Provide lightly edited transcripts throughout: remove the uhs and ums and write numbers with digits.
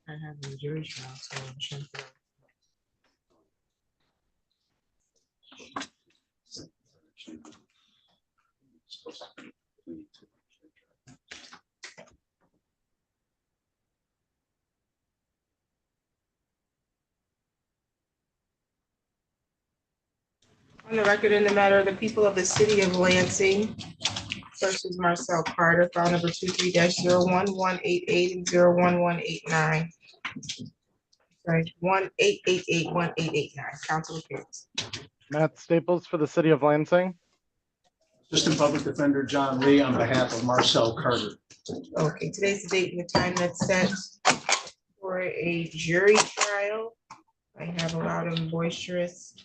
I have a jury trial, so I'm trying to. On the record in the matter of the people of the city of Lansing versus Marcel Carter, file number 23-01188 and 01189. Sorry, 1888-1889. Council appears. Matt Staples for the city of Lansing. Assistant Public Defender John Lee on behalf of Marcel Carter. Okay, today's the date and the time that's set for a jury trial. I have loud and boisterous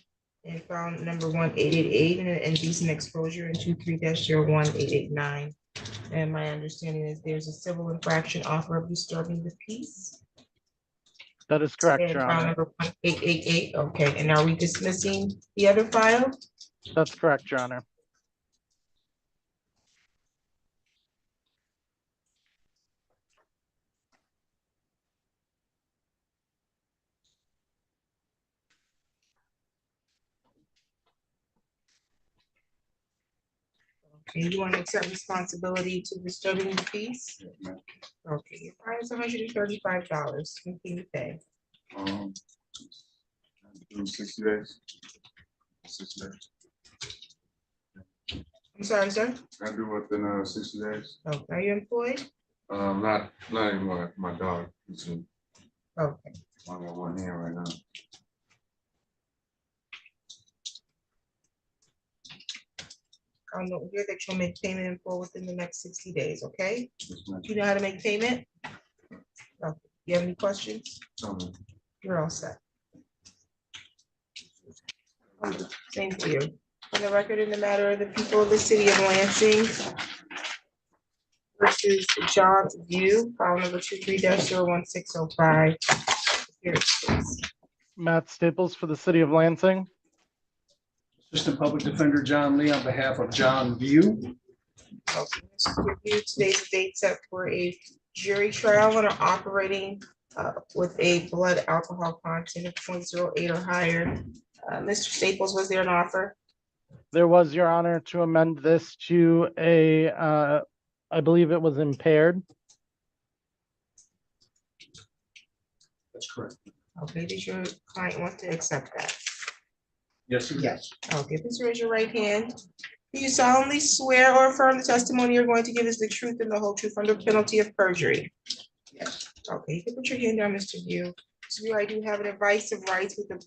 and found number 1888 and an indecent exposure in 23-01889. And my understanding is there's a civil infraction offer of disturbing the peace. That is correct, And Your file Honor. number 1888. Okay, and are we dismissing the other file? That's correct, Your Honor. Okay, you want to accept responsibility to disturbing the peace? Okay, your fine is $135. Can you pay? Do 60 days. 60 days. I'm sorry, sir. I do within 60 days. Oh, are you employed? Not anymore. My dog. He's in, Okay. I got one hand right now. I'll note here that you'll make payment in full within the next 60 days, okay? Yes, ma'am. Do you know how to make payment? Okay. You have any questions? Um, You're all set. Same to you. On the record in the matter of the people of the city of Lansing versus John View, file number 23-01605. Here it is. Matt Staples for the city of Lansing. Assistant Public Defender John Lee on behalf of John View. Okay, Mr. View, today's the date set for a jury trial and are operating with a blood alcohol content of 0.08 or higher. Mr. Staples, was there an offer? There was, Your Honor, to amend this to a, I believe it was impaired. That's correct. Okay, does your client want to accept that? Yes. Yes. Okay, please raise your right hand. Do you solemnly swear or affirm the testimony you're going to give is the truth and the whole truth under penalty of perjury? Yes. Okay, you can put your hand down, Mr. View. Mr. View, I do have an advice of rights with the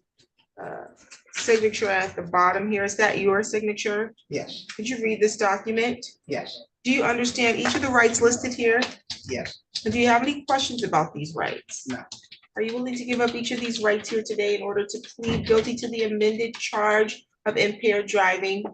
signature at the bottom here. Is that your signature? Yes. Could you read this document? Yes. Do you understand each of the rights listed here? Yes. And do you have any questions about these rights? No. Are you willing to give up each of these rights here today in order to plead guilty to the amended charge of impaired driving?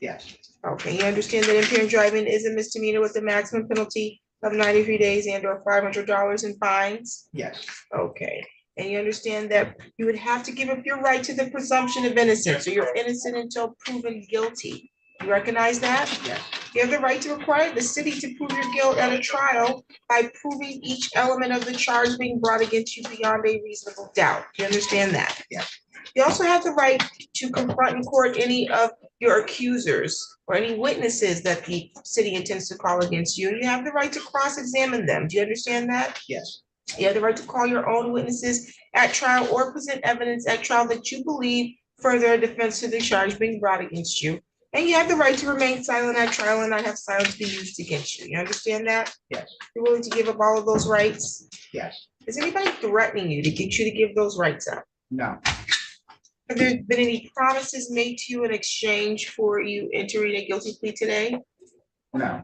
Yes. Okay, you understand that impaired driving is a misdemeanor with a maximum penalty of 93 days and or $500 in fines? Yes. Okay, and you understand that you would have to give up your right to the presumption of innocence, so you're innocent until proven guilty. You recognize that? Yes. You have the right to require the city to prove your guilt at a trial by proving each element of the charge being brought against you beyond a reasonable doubt. Do you understand that? Yes. You also have the right to confront in court any of your accusers or any witnesses that the city intends to call against you. You have the right to cross-examine them. Do you understand that? Yes. You have the right to call your own witnesses at trial or present evidence at trial that you believe further a defense to the charge being brought against you. And you have the right to remain silent at trial and not have silence be used against you. You understand that? Yes. You're willing to give up all of those rights? Yes. Is anybody threatening you to get you to give those rights up? No. Have there been any promises made to you in exchange for you entering a guilty plea today? No.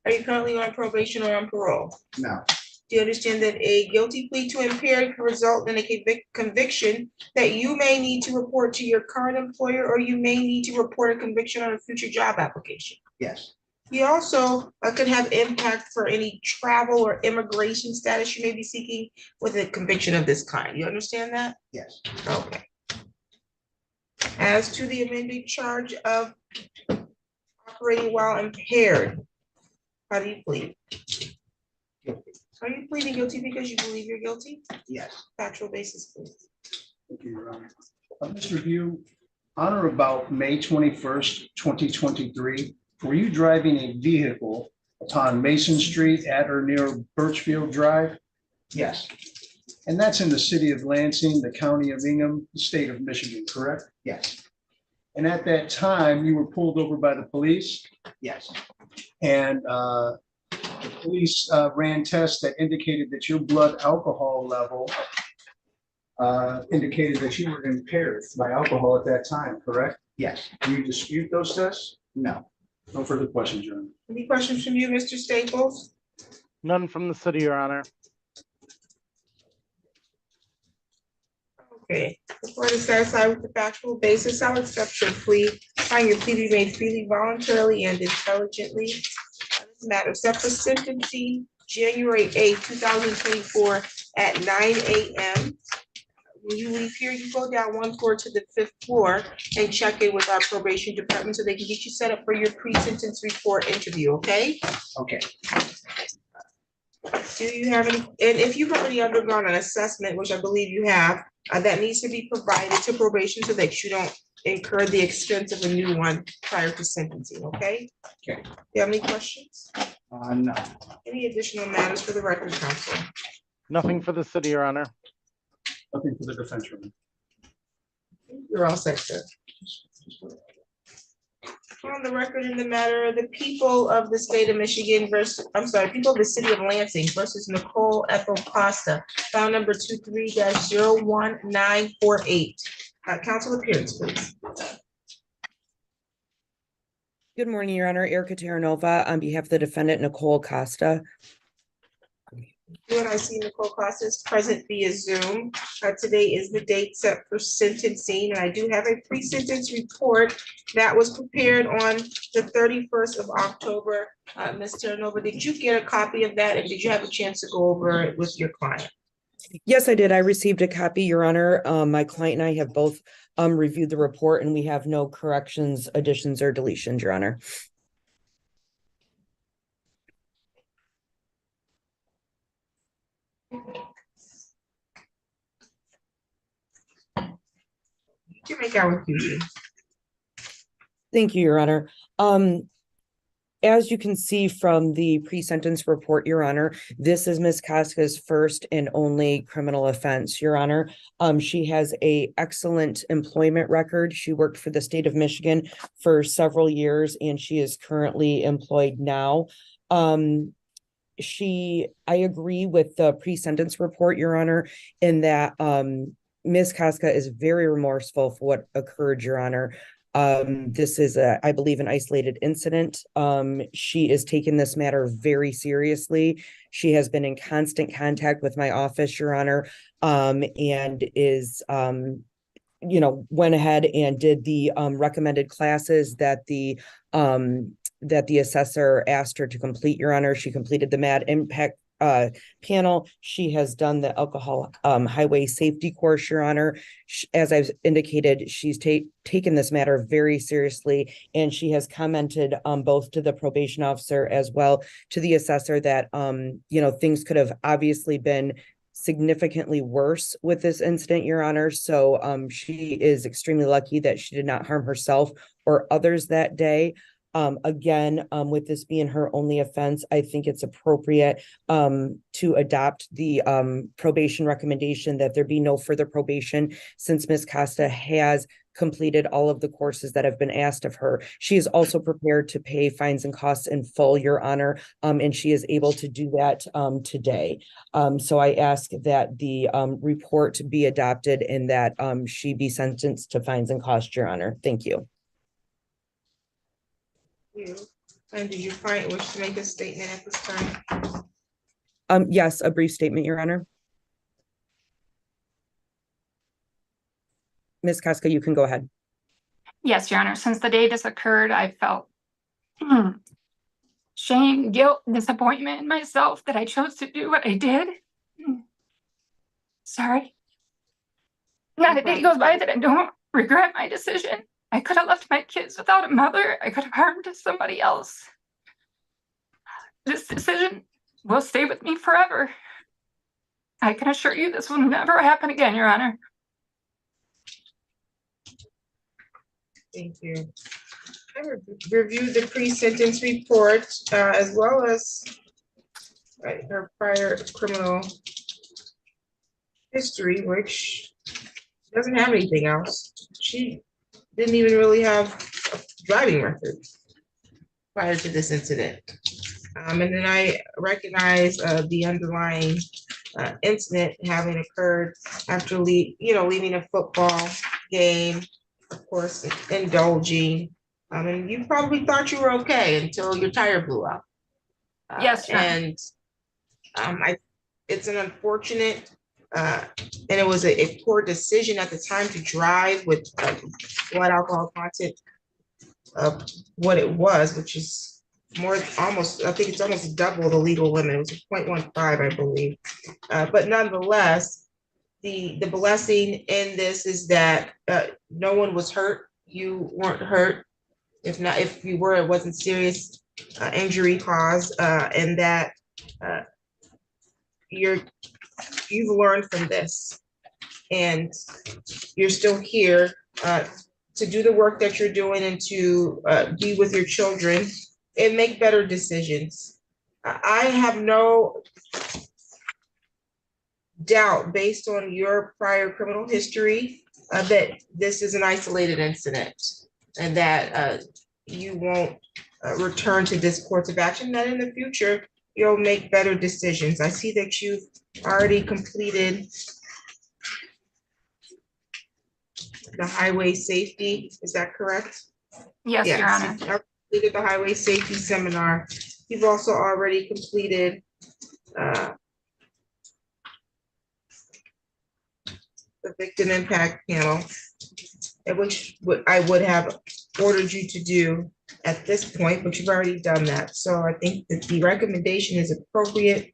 Are you currently on probation or on parole? No. Do you understand that a guilty plea to impaired can result in a conviction that you may need to report to your current employer, or you may need to report a conviction on a future job application? Yes. You also could have impact for any travel or immigration status you may be seeking with a conviction of this kind. You understand that? Yes. Okay. As to the amended charge of operating while impaired, how do you plead? Guilty. Are you pleading guilty because you believe you're guilty? Yes. Factual basis, please. Thank you, Your Honor. Mr. View, on or about May 21st, 2023, were you driving a vehicle upon Mason Street at or near Birchfield Drive? Yes. And that's in the city of Lansing, the county of Ingham, the state of Michigan, correct? Yes. And at that time, you were pulled over by the police? Yes. And the police ran tests that indicated that your blood alcohol level indicated that you were impaired by alcohol at that time, correct? Yes. Do you dispute those tests? No. No further questions, Your Honor. Any questions from you, Mr. Staples? None from the city, Your Honor. Okay, the court is satisfied with the factual basis. I'll accept your plea. Find your plea be made freely, voluntarily, and intelligently. This matter set for sentencing January 8th, 2024 at 9 a.m. When you leave here, you go down one floor to the 5th floor and check in with our probation department so they can get you set up for your pre-sentence report interview, okay? Okay. Do you have any, and if you've already undergone an assessment, which I believe you have, that needs to be provided to probation so that you don't incur the expense of a new one prior to sentencing, okay? Okay. Do you have any questions? No. Any additional matters for the record, counsel? Nothing for the city, Your Honor. Nothing for the defense, Your Honor. You're all set, sir. On the record in the matter, the people of the state of Michigan versus, I'm sorry, people of the city of Lansing versus Nicole Ethel Costa, file number 23-01948. Counsel appearance, please. Good morning, Your Honor. Erica Terranova on behalf of the defendant, Nicole Costa. Good, I see Nicole Costa is present via Zoom. Today is the date set for sentencing, and I do have a pre-sentence report that was prepared on the 31st of October. Ms. Terranova, did you get a copy of that, and did you have a chance to go over it with your client? Yes, I did. I received a copy, Your Honor. My client and I have both reviewed the report, and we have no corrections, additions, or deletions, Your Honor. To make our confusion. Thank you, Your Honor. As you can see from the pre-sentence report, Your Honor, this is Ms. Casca's first and only criminal offense, Your Honor. She has an excellent employment record. She worked for the state of Michigan for several years, and she is currently employed now. I agree with the pre-sentence report, Your Honor, in that Ms. Casca is very remorseful for what occurred, Your Honor. This is, I believe, an isolated incident. She is taking this matter very seriously. She has been in constant contact with my office, Your Honor, and is, went ahead and did the recommended classes that the assessor asked her to complete, Your Honor. She completed the MAD impact panel. She has done the alcohol highway safety course, Your Honor. As I've indicated, she's taken this matter very seriously, and she has commented both to the probation officer as well to the assessor that things could have obviously been significantly worse with this incident, Your Honor. So she is extremely lucky that she did not harm herself or others that day. With this being her only offense, I think it's appropriate to adopt the probation recommendation that there be no further probation, since Ms. Costa has completed all of the courses that have been asked of her. She is also prepared to pay fines and costs in full, Your Honor, and she is able to do that today. So I ask that the report be adopted and that she be sentenced to fines and costs, Your Honor. Thank you. And do your client wish to make a statement at this time? Yes, a brief statement, Your Honor. Ms. Casca, you can go ahead. Yes, Your Honor. Since the day this occurred, I felt shame, guilt, disappointment in myself that I chose to do what I did. Sorry. Not a day goes by that I don't regret my decision. I could have left my kids without a mother. I could have harmed somebody else. This decision will stay with me forever. I can assure you this will never happen again, Your Honor. Thank you. I reviewed the pre-sentence report as well as her prior criminal history, which doesn't have anything else. She didn't even really have a driving record prior to this incident. And then I recognize the underlying incident having occurred after leaving a football game, of course, indulging. And you probably thought you were okay until your tire blew out. Yes, Your Honor. And it's an unfortunate, and it was a poor decision at the time to drive with blood alcohol content of what it was, which is I think it's almost double the legal limit. It was 0.15, I believe. But nonetheless, the blessing in this is that no one was hurt. You weren't hurt. If you were, it wasn't serious injury caused, and that you've learned from this, and you're still here to do the work that you're doing and to be with your children and make better decisions. I have no doubt, based on your prior criminal history, that this is an isolated incident and that you won't return to this course of action, that in the future, you'll make better decisions. I see that you've already completed the highway safety. Is that correct? Yes, Your Honor. You've completed the highway safety seminar. You've also already completed the victim impact panel, which I would have ordered you to do at this point, but you've already done that. So I think that the recommendation is appropriate.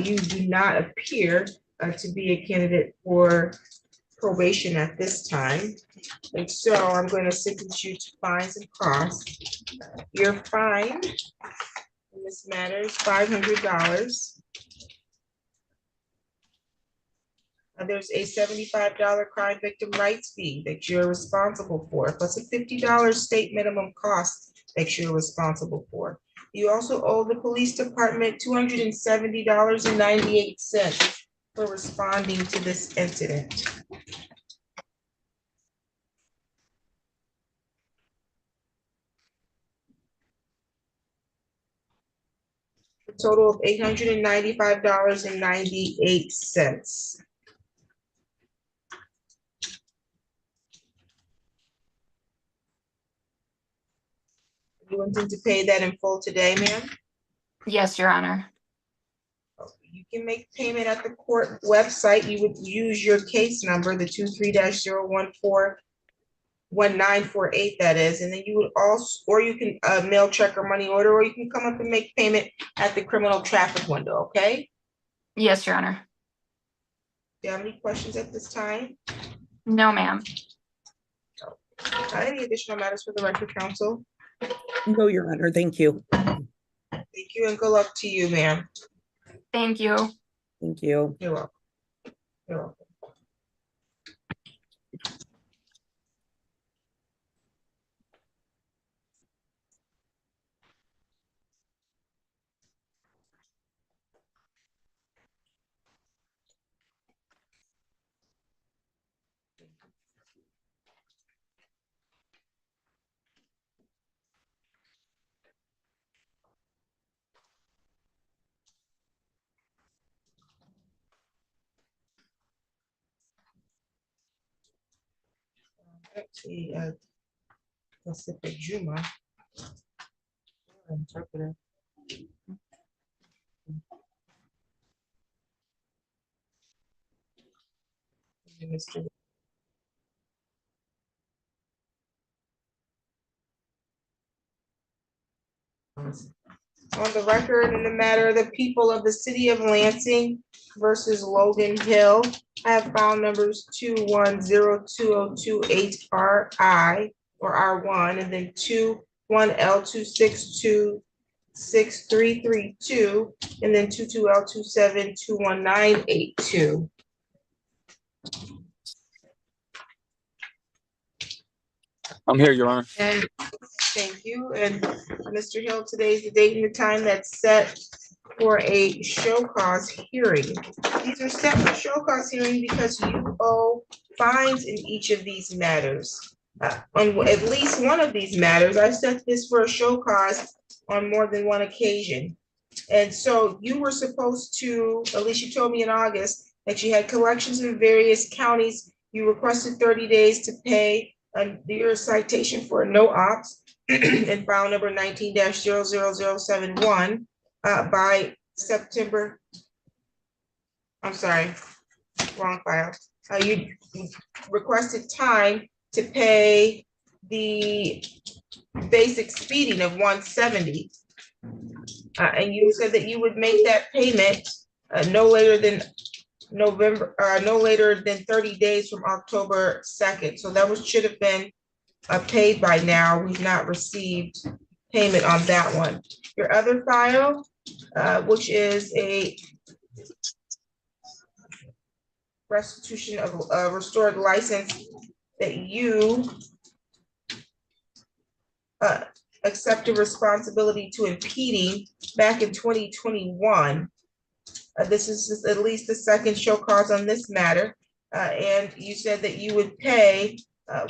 You do not appear to be a candidate for probation at this time. And so I'm going to sentence you to fines and costs. Your fine in this matter is $500. There's a $75 crime victim rights fee that you're responsible for, plus a $50 state minimum cost that you're responsible for. You also owe the police department $270.98 for responding to this incident. A total of $895.98. You intend to pay that in full today, ma'am? Yes, Your Honor. You can make payment at the court website. You would use your case number, the 23-014-1948, that is, and then you would also, or you can mail, check, or money order, or you can come up and make payment at the criminal traffic window, okay? Yes, Your Honor. Do you have any questions at this time? No, ma'am. Any additional matters for the record, counsel? No, Your Honor, thank you. Thank you, and good luck to you, ma'am. Thank you. Thank you. You're welcome. You're welcome. Actually, Pacific Juma. Interpreter. Mr. On the record, in the matter of the people of the city of Lansing versus Logan Hill, I have file numbers 21020228RI or R1, and then 21L2623 6332, and then 22L2721982. I'm here, Your Honor. And thank you. And Mr. Hill, today's the date and the time that's set for a show cause hearing. These are set for show cause hearing because you owe fines in each of these matters. On at least one of these matters, I set this for a show cause on more than one occasion. And so you were supposed to, at least you told me in August, that you had collections in various counties. You requested 30 days to pay your citation for a no ops and file number 19-00071 by September. I'm sorry, wrong file. You requested time to pay the basic speeding of 170. And you said that you would make that payment no later than no later than 30 days from October 2nd. So that should have been paid by now. We've not received payment on that one. Your other file, which is a restitution of a restored license that you accepted responsibility to impeding back in 2021. This is at least the second show cause on this matter. And you said that you would pay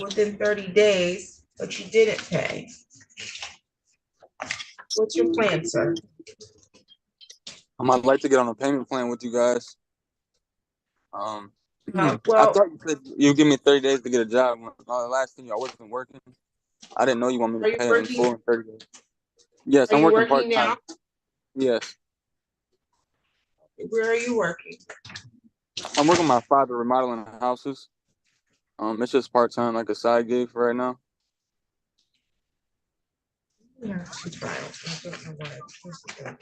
within 30 days, but you didn't pay. What's your plan, sir? I might like to get on a payment plan with you guys. I well, thought you said you give me 30 days to get a job. The last thing I wasn't working. I didn't know you want me are to you pay in working? full in 30 days. Yes, Are I'm you working working now? part-time. Yes. Where are you working? I'm working with my father remodeling houses. It's just part-time, like a side gig for right now. Yeah, two files. I don't know why. This is good.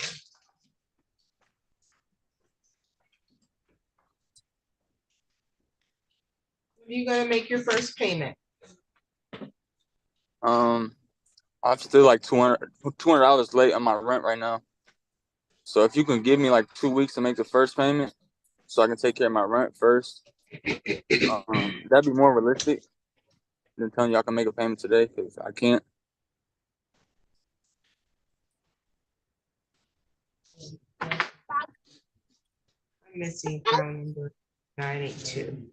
You gotta make your first payment. I'm still like $200 late on my rent right now. So if you can give me like 2 weeks to make the first payment, so I can take care of my rent first, that'd be more realistic than telling you I can make a payment today, because I can't. I'm missing file number 982.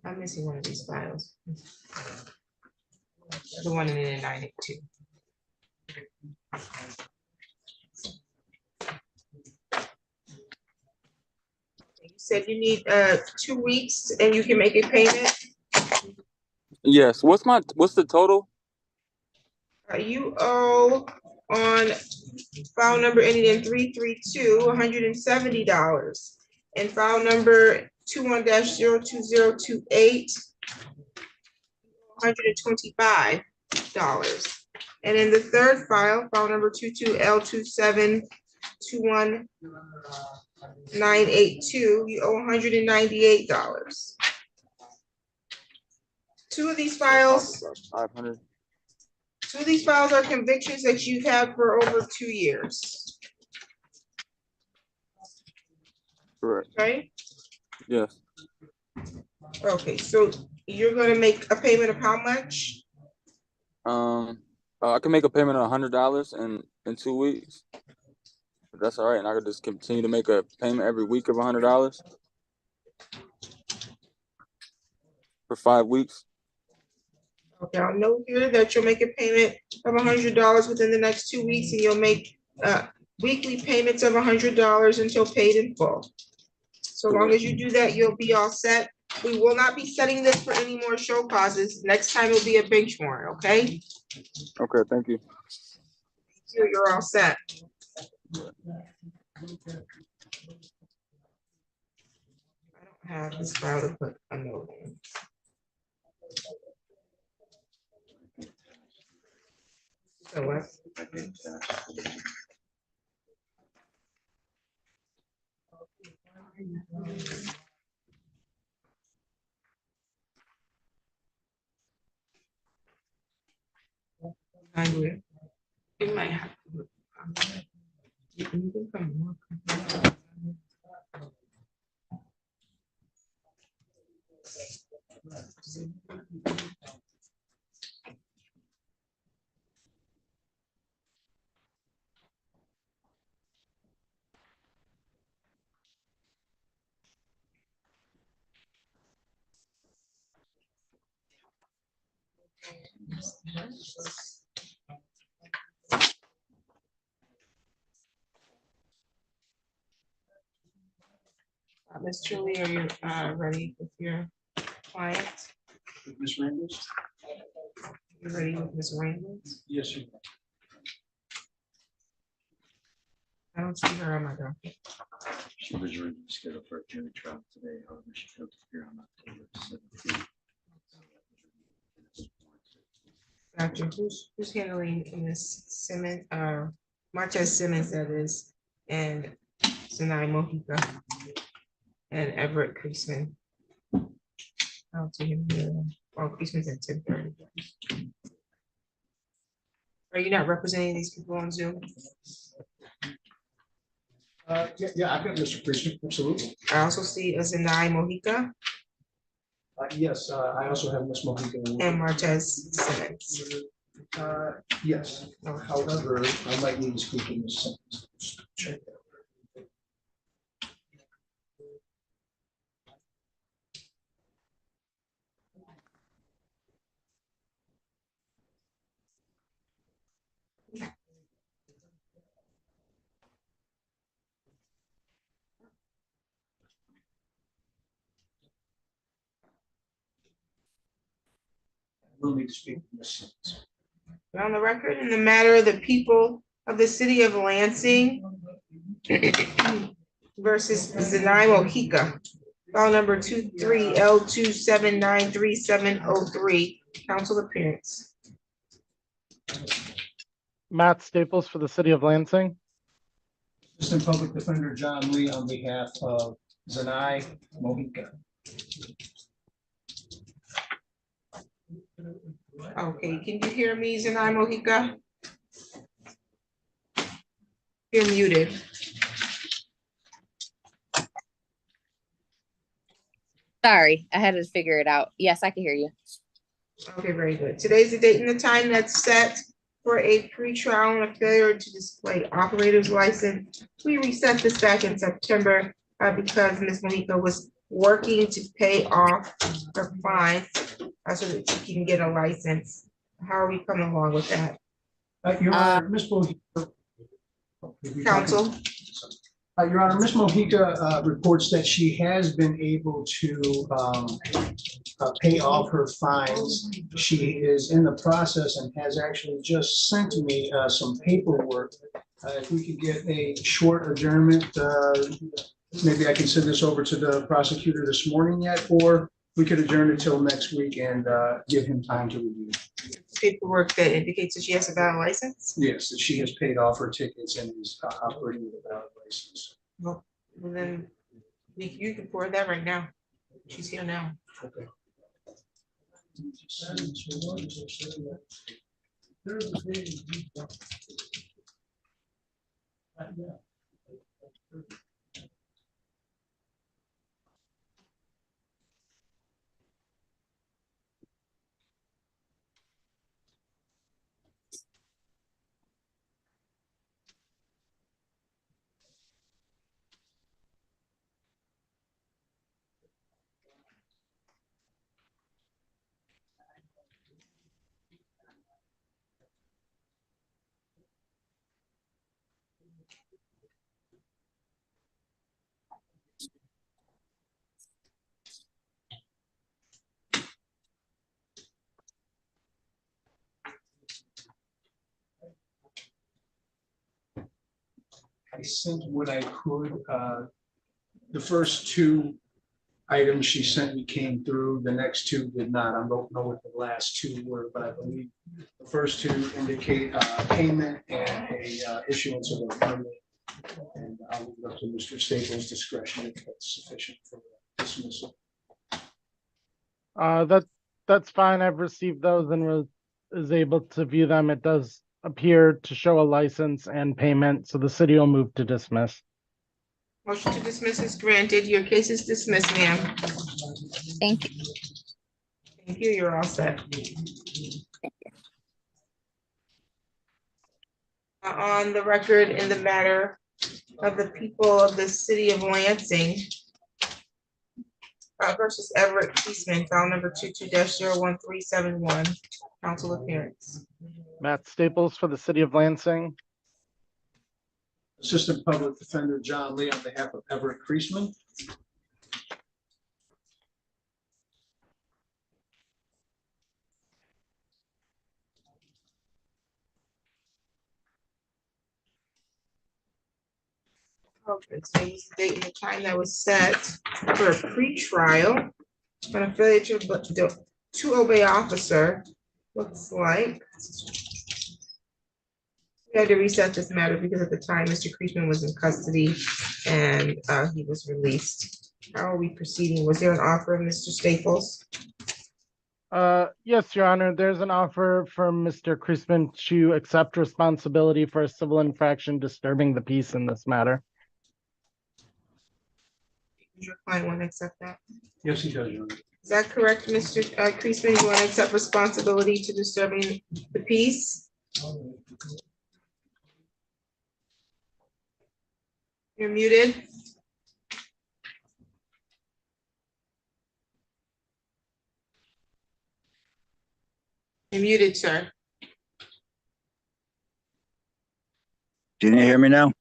I'm missing one of these files. The one in 982. You said you need 2 weeks and you can make a payment. Yes. What's the total? You owe on file number ending in 332, $170. And file number 21-02028, $125. And in the third file, file number 22L2721982, you owe $198. Two of these files 500. Two of these files are convictions that you've had for over 2 years. Correct. Okay? Yes. Okay, so you're gonna make a payment of how much? I can make a payment of $100 in 2 weeks. If that's all right, and I could just continue to make a payment every week of $100 for 5 weeks. Okay, I'll note here that you'll make a payment of $100 within the next 2 weeks, and you'll make weekly payments of $100 until paid in full. So long as you do that, you'll be all set. We will not be setting this for any more show causes. Next time it'll be a bench warrant, okay? Okay, thank you. You're all set. I don't have this file to put a note in. So what? I will. You might have to. You can come on. Ms. Julie, are you ready with your client? Ms. Randalls? You ready with Ms. Raymond? Yes, you. I don't see her on my docket. She was originally scheduled for a jury trial today, however, she failed to appear on October 17th. Gotcha. Who's handling Ms. Simmons, Marquez Simmons, that is, and Sinai Mojica and Everett Creasman. I don't see him here. Oh, Creasman's at 10:30. Are you not representing these people on Zoom? Yeah, I've got Mr. Priestman, absolutely. I also see a Sinai Mojica Yes, I also have Ms. Mojica. and Marquez Simmons. Yes, however, I might need to speak in this sentence. Check that. We'll need to speak in this sentence. On the record, in the matter of the people of the city of Lansing versus Sinai Mojica, file number 23L2793703, council appearance. Matt Staples for the city of Lansing. Assistant Public Defender John Lee on behalf of Sinai Mojica. Okay, can you hear me, Sinai Mojica? You're muted. Sorry, I had to figure it out. Yes, I can hear you. Okay, very good. Today's the date and the time that's set for a pre-trial and a failure to display operator's license. We reset this back in September because Ms. Mojica was working to pay off her fines so that she can get a license. How are we coming along with that? Your Honor, Ms. Mojica. Counsel? Your Honor, Ms. Mojica reports that she has been able to pay off her fines. She is in the process and has actually just sent me some paperwork. If we could get a short adjournment, maybe I can send this over to the prosecutor this morning yet, or we could adjourn until next week and give him time to review. Paperwork that indicates that she has a valid license? Yes, that she has paid off her tickets and is operating with a valid license. Well, then you can forward that right now. She's here now. Okay. I sent what I could. The first two items she sent me came through. The next two did not. I don't know what the last two were, but I believe the first two indicate payment and a issuance of a permit. And I'll leave it up to Mr. Staples' discretion if that's sufficient for dismissal. That's fine. I've received those and is able to view them, it does appear to show a license and payment, so the city will move to dismiss. Motion to dismiss is granted. Your case is dismissed, ma'am. Thank you. Thank you. You're all set. On the record in the matter of the people of the city of Lansing versus Everett Eastman, file number 22-01371, council appearance. Matt Staples for the city of Lansing. Assistant Public Defender John Lee on behalf of Everett Creasman. Okay, so use the date and the time that was set for a pretrial on a failure to obey officer. Looks like we had to reset this matter because at the time Mr. Creasman was in custody and he was released. How are we proceeding? Was there an offer of Mr. Staples? Yes, Your Honor, there's an offer from Mr. Creasman to accept responsibility for a civil infraction disturbing the peace in this matter. Does your client want to accept that? Yes, he does, Your Honor. Is that correct, Mr. Creasman? You want to accept responsibility to disturbing the peace? You're muted. You're muted, sir. Can you hear me now?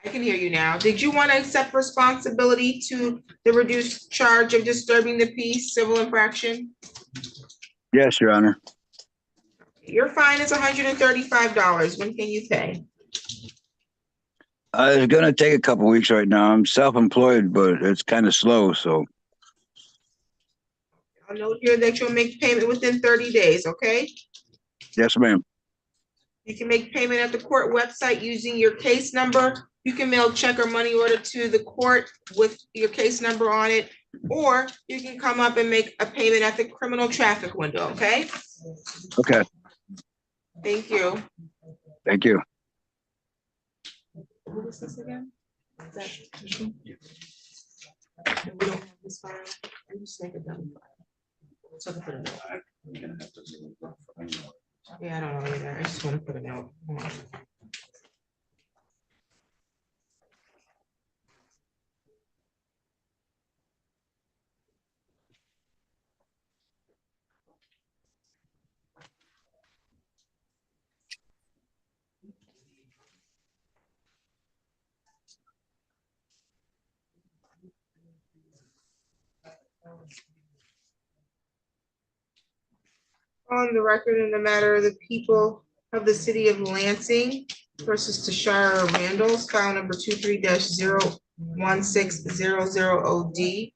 I can hear you now. Did you want to accept responsibility to the reduced charge of disturbing the peace, civil infraction? Yes, Your Honor. Your fine is $135. When can you pay? It's gonna take a couple weeks right now. I'm self-employed, but it's kind of slow, so I'll note here that you'll make payment within 30 days, okay? yes, ma'am. You can make payment at the court website using your case number. You can mail check or money order to the court with your case number on it, or you can come up and make a payment at the criminal traffic window, okay? Okay, Thank you. thank you. Who was this again? Is that Christian? We don't have this file. I'm just make a dummy file. So to put a note. Yeah, I don't know either. I just want to put a note. Hold on. On the record in the matter of the people of the city of Lansing versus Tashara Randalls, file number 23-01600OD.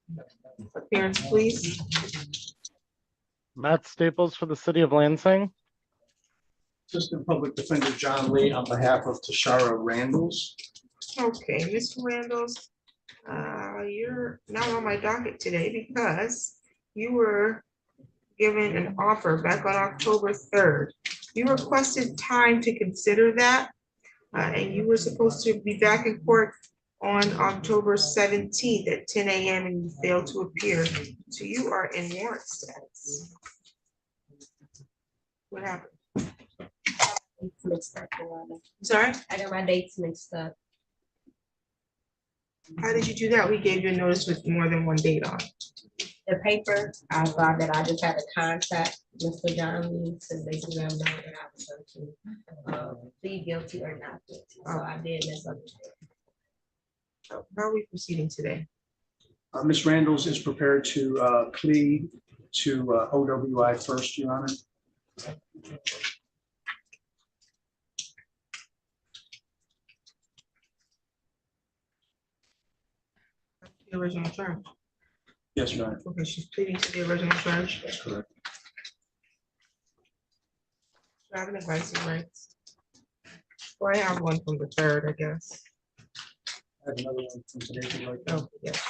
Appearance, please. Matt Staples for the city of Lansing. Assistant Public Defender John Lee on behalf of Tashara Randalls. Okay, Mr. Randalls, you're not on my docket today because you were given an offer back on October 3rd. You requested time to consider that, and you were supposed to be back in court on October 17th at 10 a.m. and you failed to appear. So you are in warrant status. What happened? Mixed up, Your Honor. Sorry? I got my dates mixed up. How did you do that? We gave you a notice with more than one date on. The paper, I thought that I just had to contact Mr. John Lee to basically let him know that I was going to plead guilty or not guilty. So I did mess up. So how are we proceeding today? Ms. Randalls is prepared to plead to OWI first, Your Honor. The original charge. Yes, Your Honor. Okay, she's pleading to the original charge. That's correct. Driving advice rights. Or I have one from the 3rd, I guess. I have another one from today, if you'd like. Oh, yes.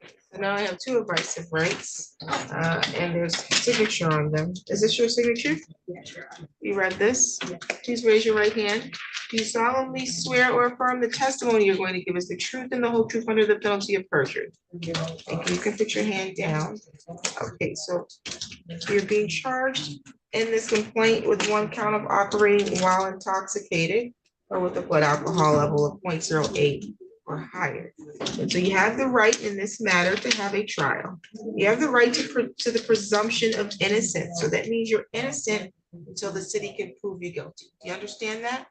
Okay, So now I have two advice of rights, and there's signature on them. Is this your signature? Yes, Your Honor. You read this? Please raise your right hand. Do you solemnly swear or affirm the testimony you're going to give is the truth and the whole truth under the penalty of perjury? Thank you. You can put your hand down. Okay, so you're being charged in this complaint with one count of operating while intoxicated or with a blood alcohol level of 0.08 or higher. And so you have the right in this matter to have a trial. You have the right to the presumption of innocence. So that means you're innocent until the city can prove you guilty. Do you understand that?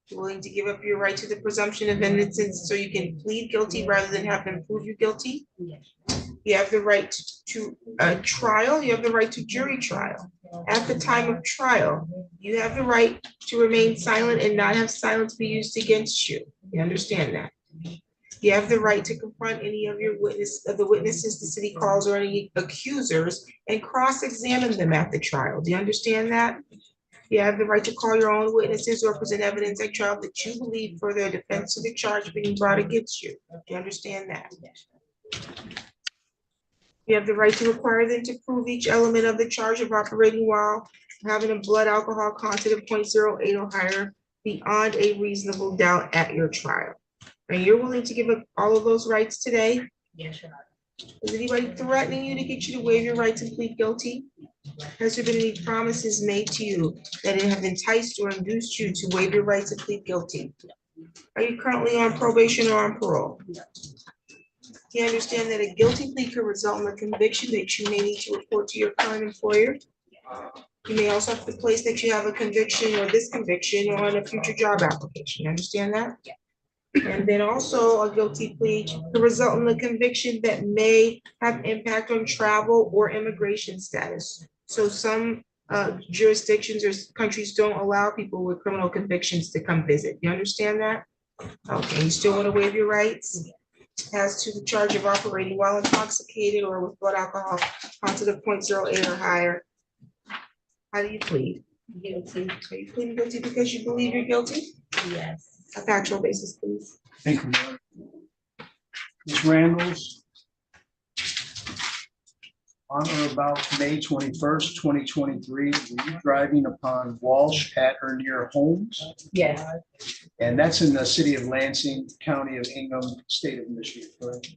You're willing to give up your right to the presumption of innocence so you can plead guilty rather than have them prove you guilty? You have the right to a trial. You have the right to jury trial. At the time of trial, you have the right to remain silent and not have silence be used against you. You understand that? You have the right to confront any of the witnesses the city calls or any accusers and cross-examine them at the trial. Do you understand that? You have the right to call your own witnesses or present evidence at trial that you believe for the defense of the charge being brought against you. Do you understand that? You have the right to require them to prove each element of the charge of operating while having a blood alcohol content of 0.08 or higher beyond a reasonable doubt at your trial. And you're willing to give up all of those rights today? Yes, Your Honor. Is anybody threatening you to get you to waive your right to plead guilty? Has there been any promises made to you that have enticed or induced you to waive your right to plead guilty? Are you currently on probation or on parole? Do you understand that a guilty plea could result in a conviction that you may need to report to your current employer? You may also have to place that you have a conviction or this conviction on a future job application. You understand that? And then also a guilty plea could result in a conviction that may have impact on travel or immigration status. So some jurisdictions or countries don't allow people with criminal convictions to come visit. You understand that? Okay, you still want to waive your rights? As to the charge of operating while intoxicated or with blood alcohol content of 0.08 or higher. How do you plead? Guilty. Are you pleading guilty because you believe you're guilty? Yes. A factual basis, please. Thank you, Mayor. Ms. Randalls. On or about May 21st, 2023, were you driving upon Walsh at or near Holmes? Yes. And that's in the city of Lansing, county of Ingham, state of Michigan, correct?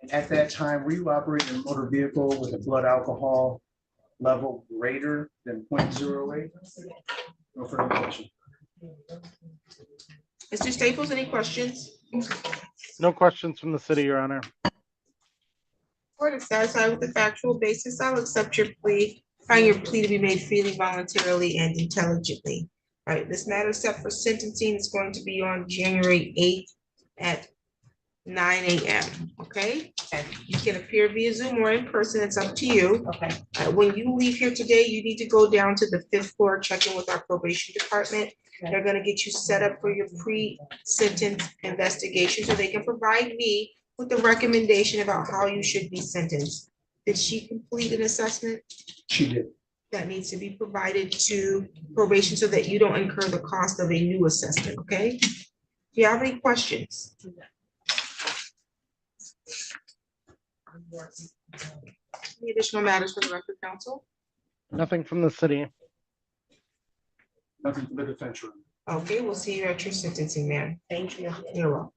And at that time, were you operating a motor vehicle with a blood alcohol level greater than 0.08? No further question. Mr. Staples, any questions? No questions from the city, Your Honor. Court is satisfied with the factual basis. I'll accept your plea, find your plea to be made freely, voluntarily, and intelligently. All right, this matter is set for sentencing. It's going to be on January 8th at 9 a.m. Okay? And you can appear via Zoom or in person. It's up to you. Okay. When you leave here today, you need to go down to the 5th floor, check in with our probation department. Okay. They're gonna get you set up for your pre-sentence investigation so they can provide me with the recommendation about how you should be sentenced. Did she complete an assessment? She did. That needs to be provided to probation so that you don't incur the cost of a new assessment, okay? Do you have any questions? Any additional matters for the record, counsel? Nothing from the city. Nothing for the defense room. Okay, we'll see you at your sentencing, ma'am. Thank you. You're welcome.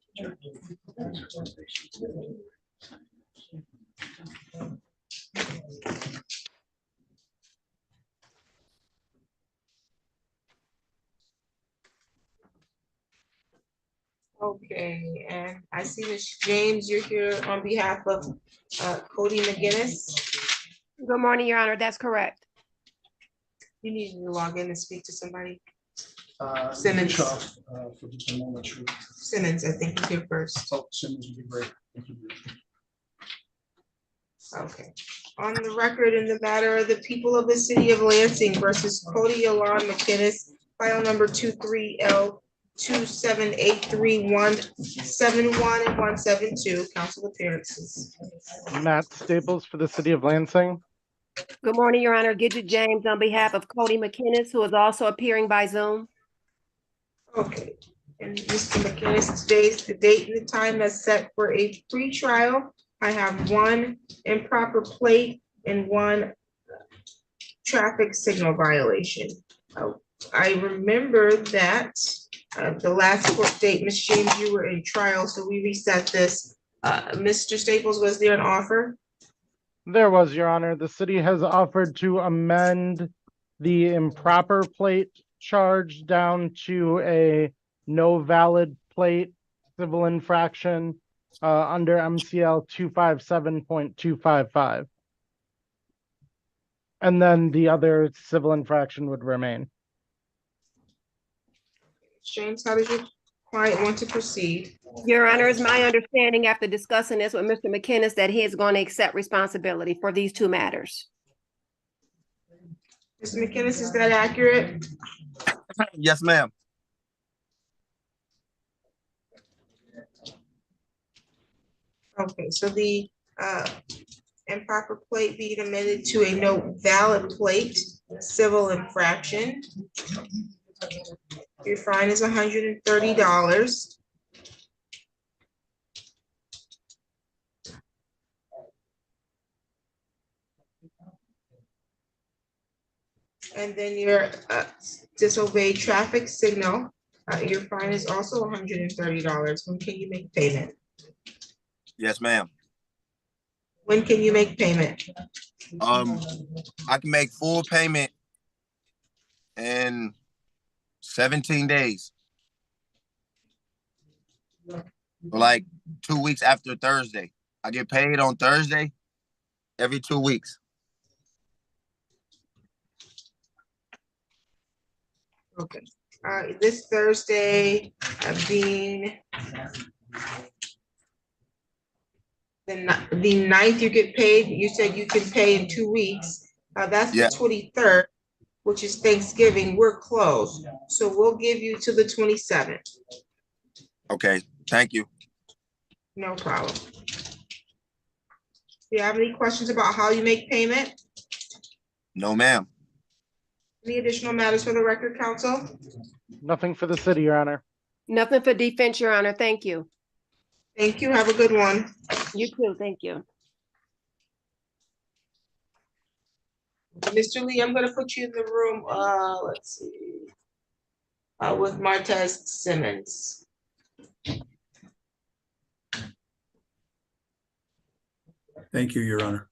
Okay, and I see Ms. James, you're here on behalf of Cody McGinnis. Good morning, Your Honor. That's correct. You need to log in and speak to somebody. Simmons. Simmons. For just a moment, sure. Simmons, I think is here first. Oh, Simmons would be great. Thank you. Okay. On the record in the matter of the people of the city of Lansing versus Cody Alon McGinnis, file number 23L 2783171 and 172, council appearances. Matt Staples for the city of Lansing. Good morning, Your Honor. Gidget James on behalf of Cody McKinnis, who is also appearing by Zoom. Okay, and Ms. Mr. McInnes, today's the date and the time that's set for a pre-trial. I have one improper plate and one traffic signal violation. I remember that the last court date, Ms. James, you were in trial, so we reset this. Mr. Staples, was there an offer? There was, Your Honor. The city has offered to amend the improper plate charge down to a no valid plate civil infraction under MCL 257.255. And then the other civil infraction would remain. James, how does your client want to proceed? Your Honor, it's my understanding after discussing this with Mr. McInnes that he is going to accept responsibility for these two matters. Mr. McInnes, is that accurate? Yes, ma'am. Okay, so the improper plate being amended to a no valid plate civil infraction. Your fine is $130. And then your disobeyed traffic signal, your fine is also $130. When can you make payment? Yes, ma'am. When can you make payment? I can make full payment in 17 days. Like 2 weeks after Thursday. I get paid on Thursday every 2 weeks. Okay, this Thursday being the 9th, you get paid. You said you can pay in 2 weeks. That's the 23rd, which is Thanksgiving. We're closed, so we'll give you to the 27th. Okay, thank you. No problem. Do you have any questions about how you make payment? No, ma'am. Any additional matters for the record, counsel? Nothing for the city, Your Honor. Nothing for defense, Your Honor. Thank you. Thank you. Have a good one. You too. Thank you. Mr. Lee, I'm gonna put you in the room, let's see, with Martez Simmons. Thank you, Your Honor.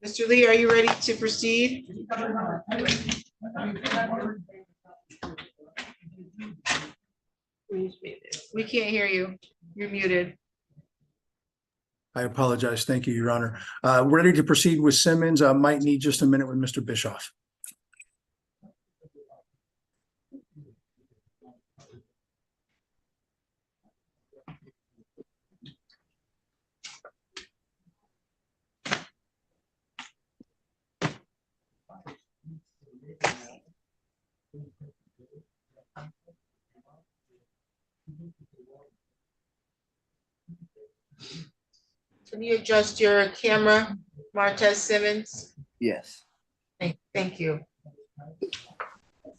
Mr. Lee, are you ready to proceed? We can't hear you. You're muted. I apologize. Thank you, Your Honor. We're ready to proceed with Simmons. I might need just a minute with Mr. Bischoff. Can you adjust your camera, Martez Simmons? Yes. Thank you.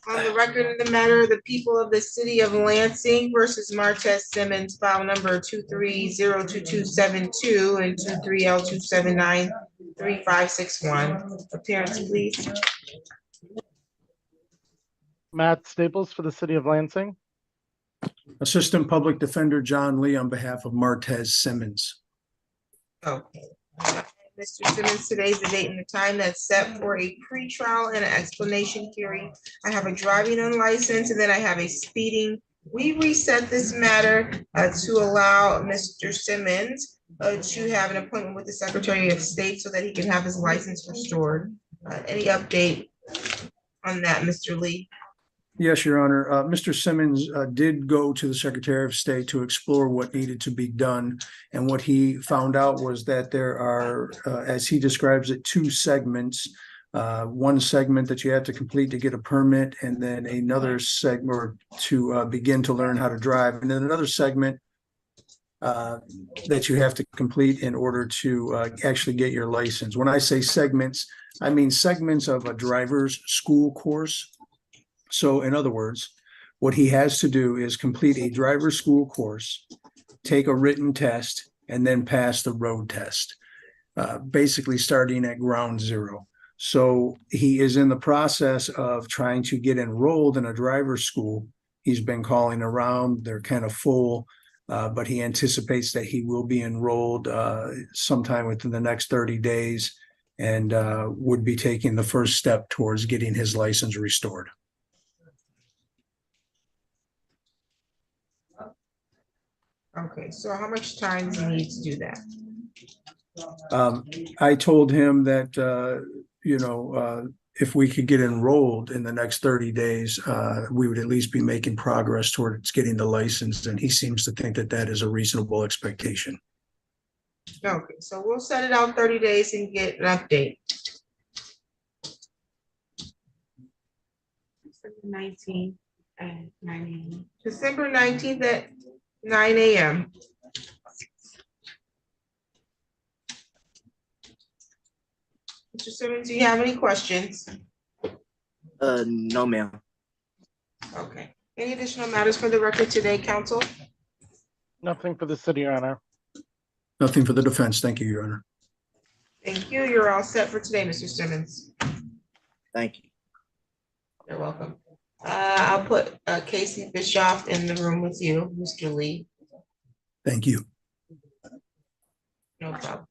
On the record of the matter, the people of the city of Lansing versus Martez Simmons, file number 2302272 and 23L2793561. Appearance, please. Matt Staples for the city of Lansing. Assistant Public Defender John Lee on behalf of Martez Simmons. Okay. Mr. Simmons, today's the date and the time that's set for a pretrial and an explanation hearing. I have a driving unlicensed and then I have a speeding. We reset this matter to allow Mr. Simmons to have an appointment with the Secretary of State so that he can have his license restored. Any update on that, Mr. Lee? Yes, Your Honor. Mr. Simmons did go to the Secretary of State to explore what needed to be done. And what he found out was that there are, as he describes it, two segments. One segment that you have to complete to get a permit, and then another segment to begin to learn how to drive. And then another segment that you have to complete in order to actually get your license. When I say segments, I mean segments of a driver's school course. So in other words, what he has to do is complete a driver's school course, take a written test, and then pass the road test, basically starting at ground zero. So he is in the process of trying to get enrolled in a driver's school. He's been calling around. They're kind of full, but he anticipates that he will be enrolled sometime within the next 30 days and would be taking the first step towards getting his license restored. Okay, so how much time does he need to do that? I told him that, if we could get enrolled in the next 30 days, we would at least be making progress towards getting the license. And he seems to think that that is a reasonable expectation. Okay, so we'll set it out 30 days and get an update. December 19th at 9 a.m. December 19th at 9 a.m. Mr. Simmons, do you have any questions? No, ma'am. Okay. Any additional matters for the record today, counsel? Nothing for the city, Your Honor. Nothing for the defense. Thank you, Your Honor. Thank you. You're all set for today, Mr. Simmons. Thank you. You're welcome. I'll put Casey Bischoff in the room with you, Mr. Lee. Thank you. No problem.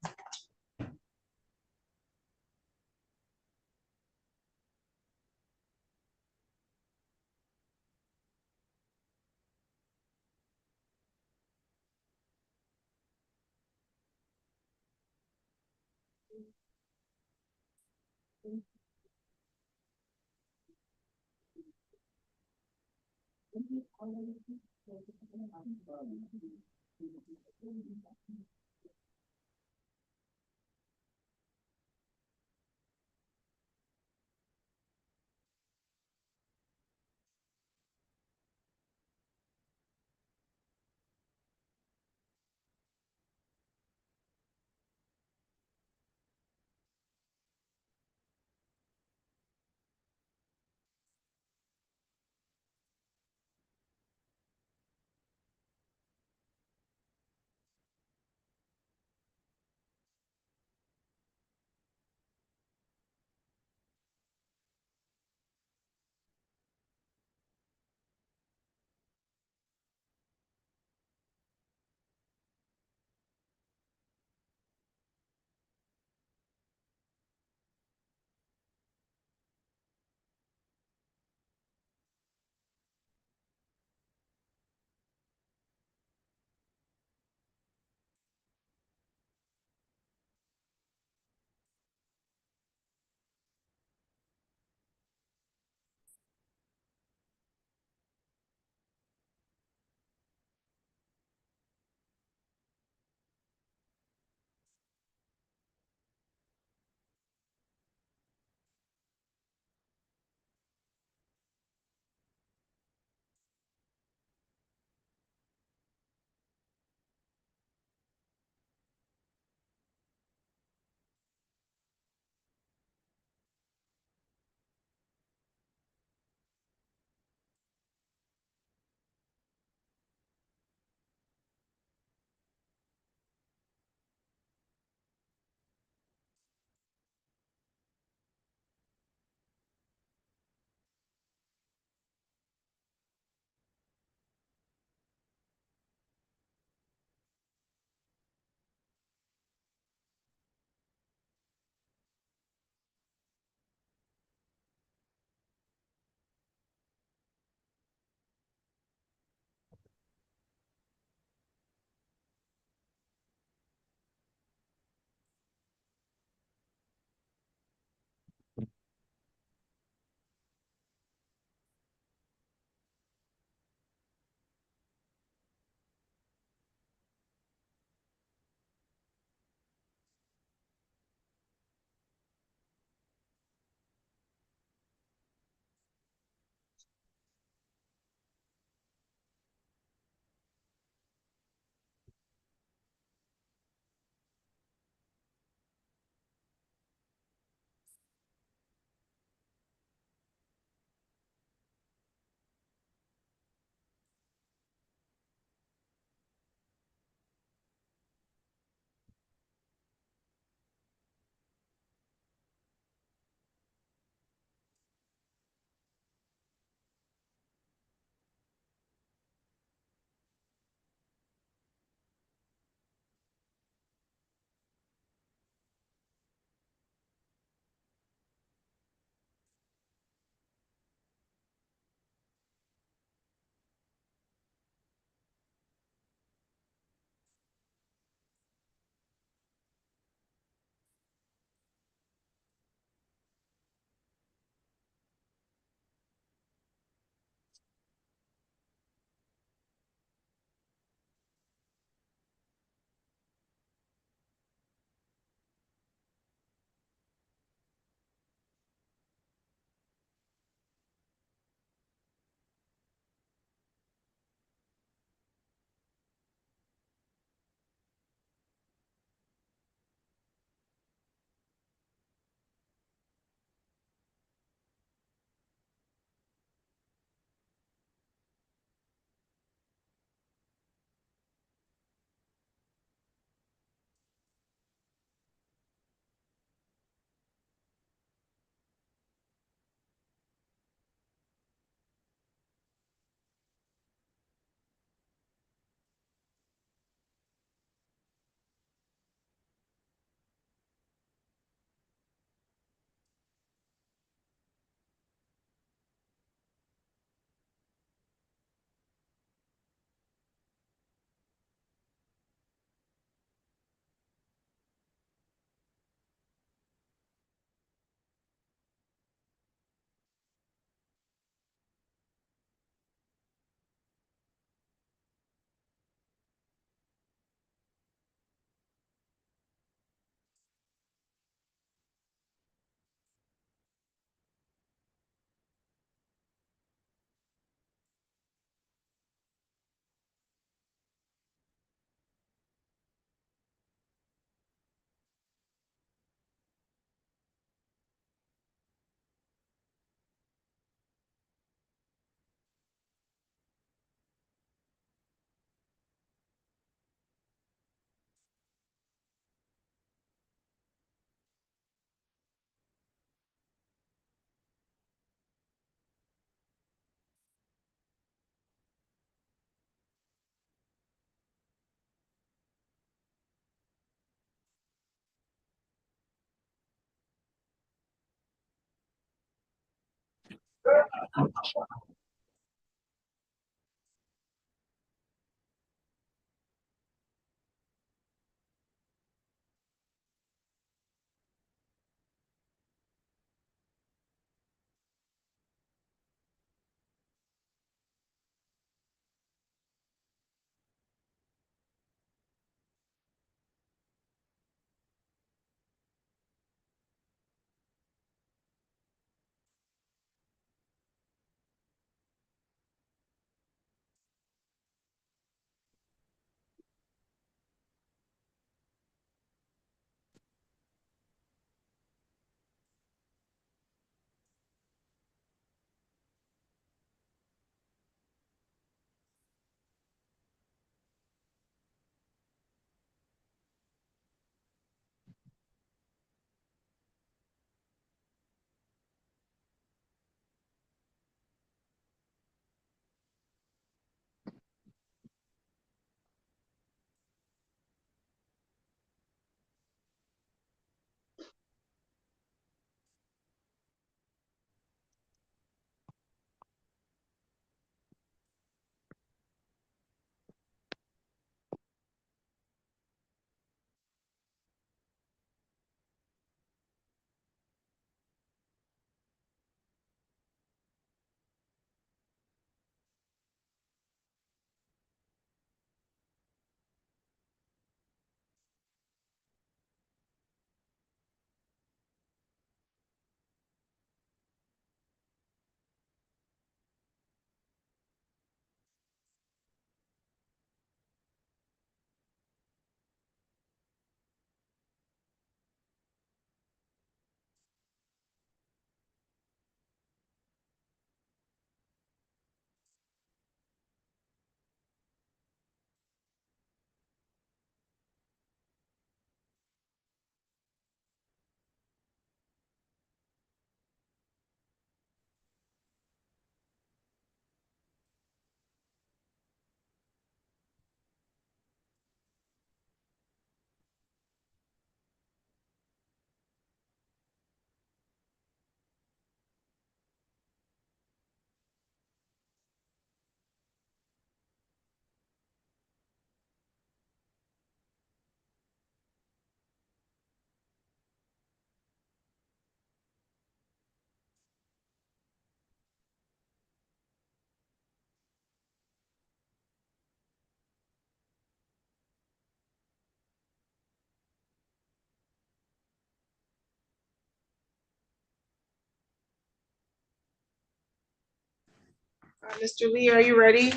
Mr. Lee, are you ready?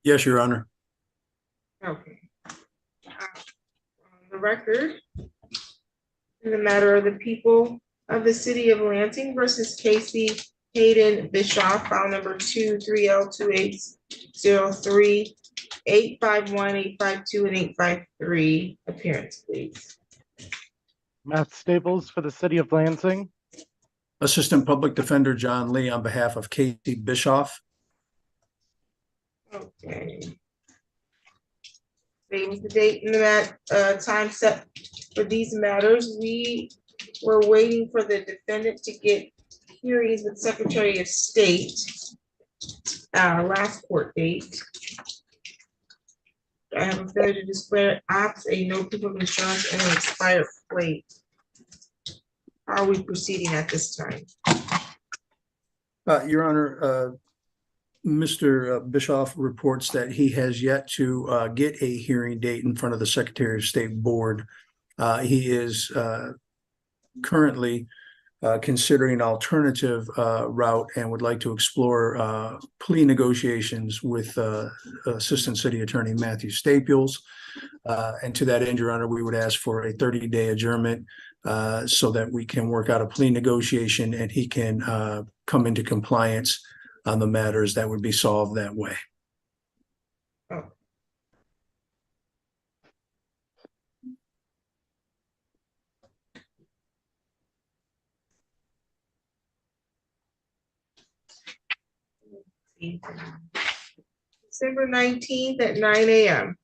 Yes, Your Honor. Okay. On the record, in the matter of the people of the city of Lansing versus Casey Hayden Bischoff, file number 23L2803, 851, 852, and 853. Appearance, please. Matt Staples for the city of Lansing. Assistant Public Defender John Lee on behalf of Casey Bischoff. Okay. Stating the date and the time set for these matters. We were waiting for the defendant to get hearings with Secretary of State, last court date. I have a failure to display apps, a no proof of insurance, and an expired plate. How are we proceeding at this time? Your Honor, Mr. Bischoff reports that he has yet to get a hearing date in front of the Secretary of State Board. He is currently considering an alternative route and would like to explore plea negotiations with Assistant City Attorney Matthew Staples. And to that end, Your Honor, we would ask for a 30-day adjournment so that we can work out a plea negotiation and he can come into compliance on the matters that would be solved that way. Oh. December 19th at 9 a.m.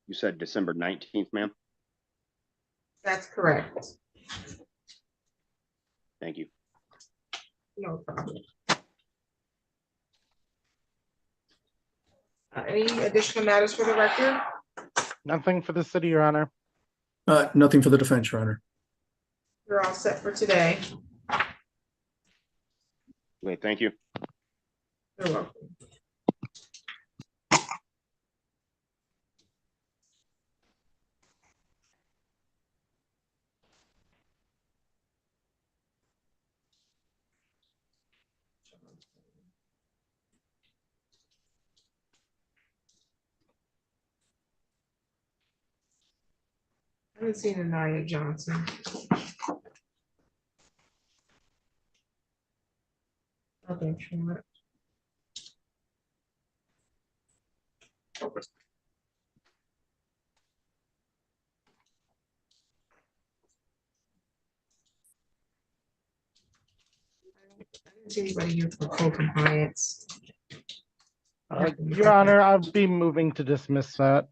You said December 19th, ma'am? That's correct. Thank you. No problem. Any additional matters for the record? Nothing for the city, Your Honor. Nothing for the defense, Your Honor. You're all set for today. Okay, thank you. You're welcome. I haven't seen Anaya Johnson. Okay, sure. I didn't see anybody here for co-compliance. Your Honor, I'll be moving to dismiss that.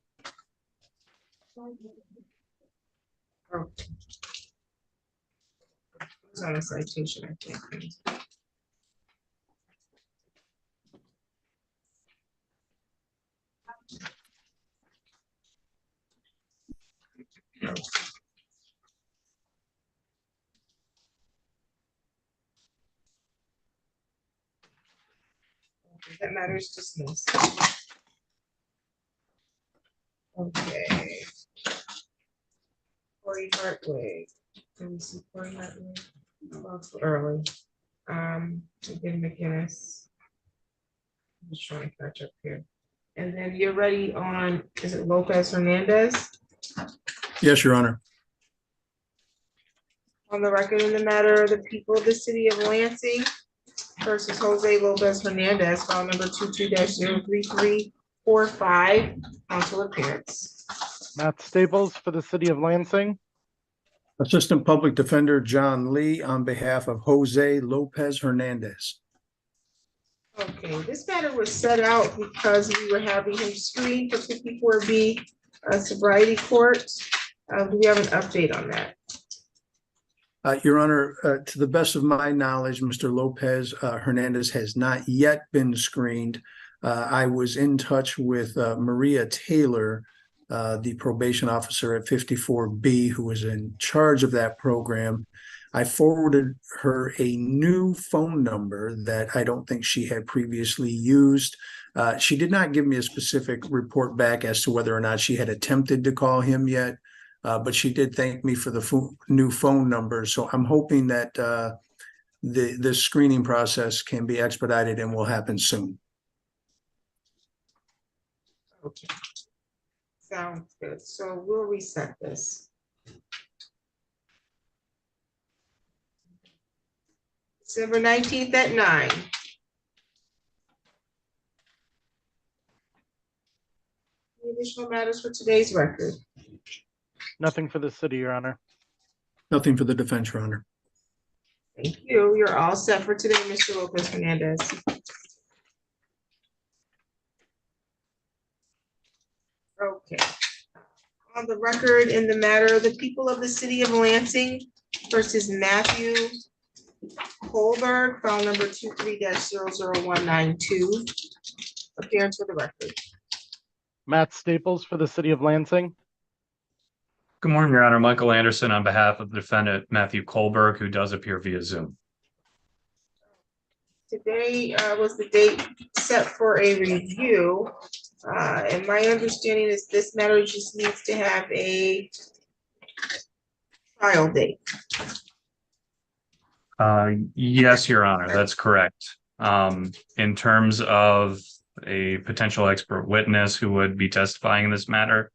Oh. It's on a citation, I think. That matter is dismissed. Okay. Corey Hartwig. Can we see Corey Hartwig? Well, it's early. Again, McGinnis. I'm just trying to catch up here. And then you're ready on, is it Lopez Hernandez? Yes, Your Honor. On the record in the matter of the people of the city of Lansing versus Jose Lopez Hernandez, file number 22-03345, council appearance. Matt Staples for the city of Lansing. Assistant Public Defender John Lee on behalf of Jose Lopez Hernandez. Okay, this matter was set out because we were having him screened for 54B sobriety court. Do we have an update on that? Your Honor, to the best of my knowledge, Mr. Lopez Hernandez has not yet been screened. I was in touch with Maria Taylor, the probation officer at 54B, who was in charge of that program. I forwarded her a new phone number that I don't think she had previously used. She did not give me a specific report back as to whether or not she had attempted to call him yet, but she did thank me for the new phone number. So I'm hoping that the screening process can be expedited and will happen soon. Okay. Sounds good. So we'll reset this. December 19th at 9. Any additional matters for today's record? Nothing for the city, Your Honor. Nothing for the defense, Your Honor. Thank you. You're all set for today, Mr. Lopez Hernandez. Okay. On the record in the matter, the people of the city of Lansing versus Matthew Kohlberg, file number 23-00192. Appearance for the record. Matt Staples for the city of Lansing. Good morning, Your Honor. Michael Anderson on behalf of the defendant, Matthew Kohlberg, who does appear via Zoom. Today was the date set for a review. And my understanding is this matter just needs to have a trial date. Yes, Your Honor, that's correct. In terms of a potential expert witness who would be testifying in this matter,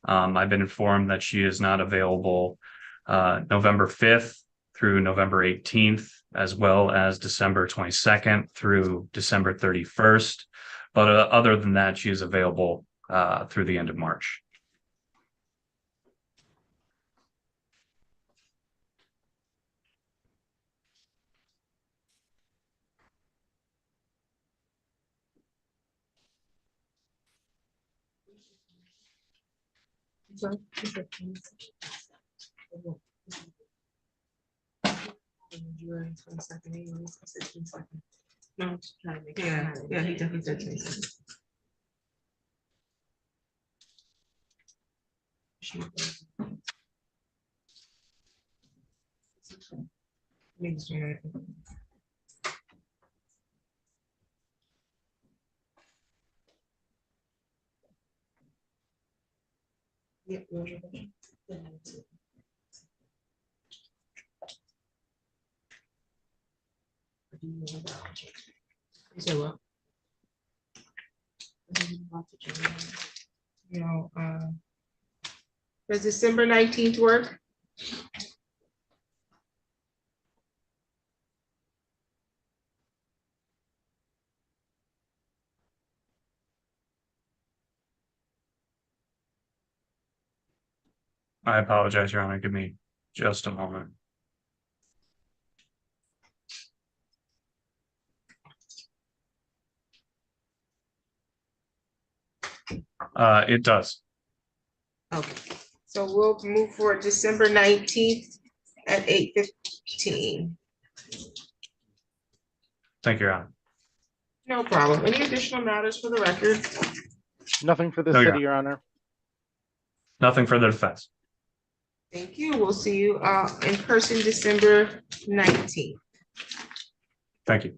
I've been informed that she is not available November 5th through November 18th, as well as December 22nd through December 31st. But other than that, she is available through the end of March. No, yeah, yeah, he definitely said 22nd. Yep. You said what? You know, does December 19th work? I apologize, Your Honor. Give me just a moment. It does. Okay, so we'll move for December 19th at 8:15. Thank you, Your Honor. No problem. Any additional matters for the record? Nothing for the No, city, Your Honor. Nothing for the defense. Thank you. We'll see you in person December 19th. Thank you.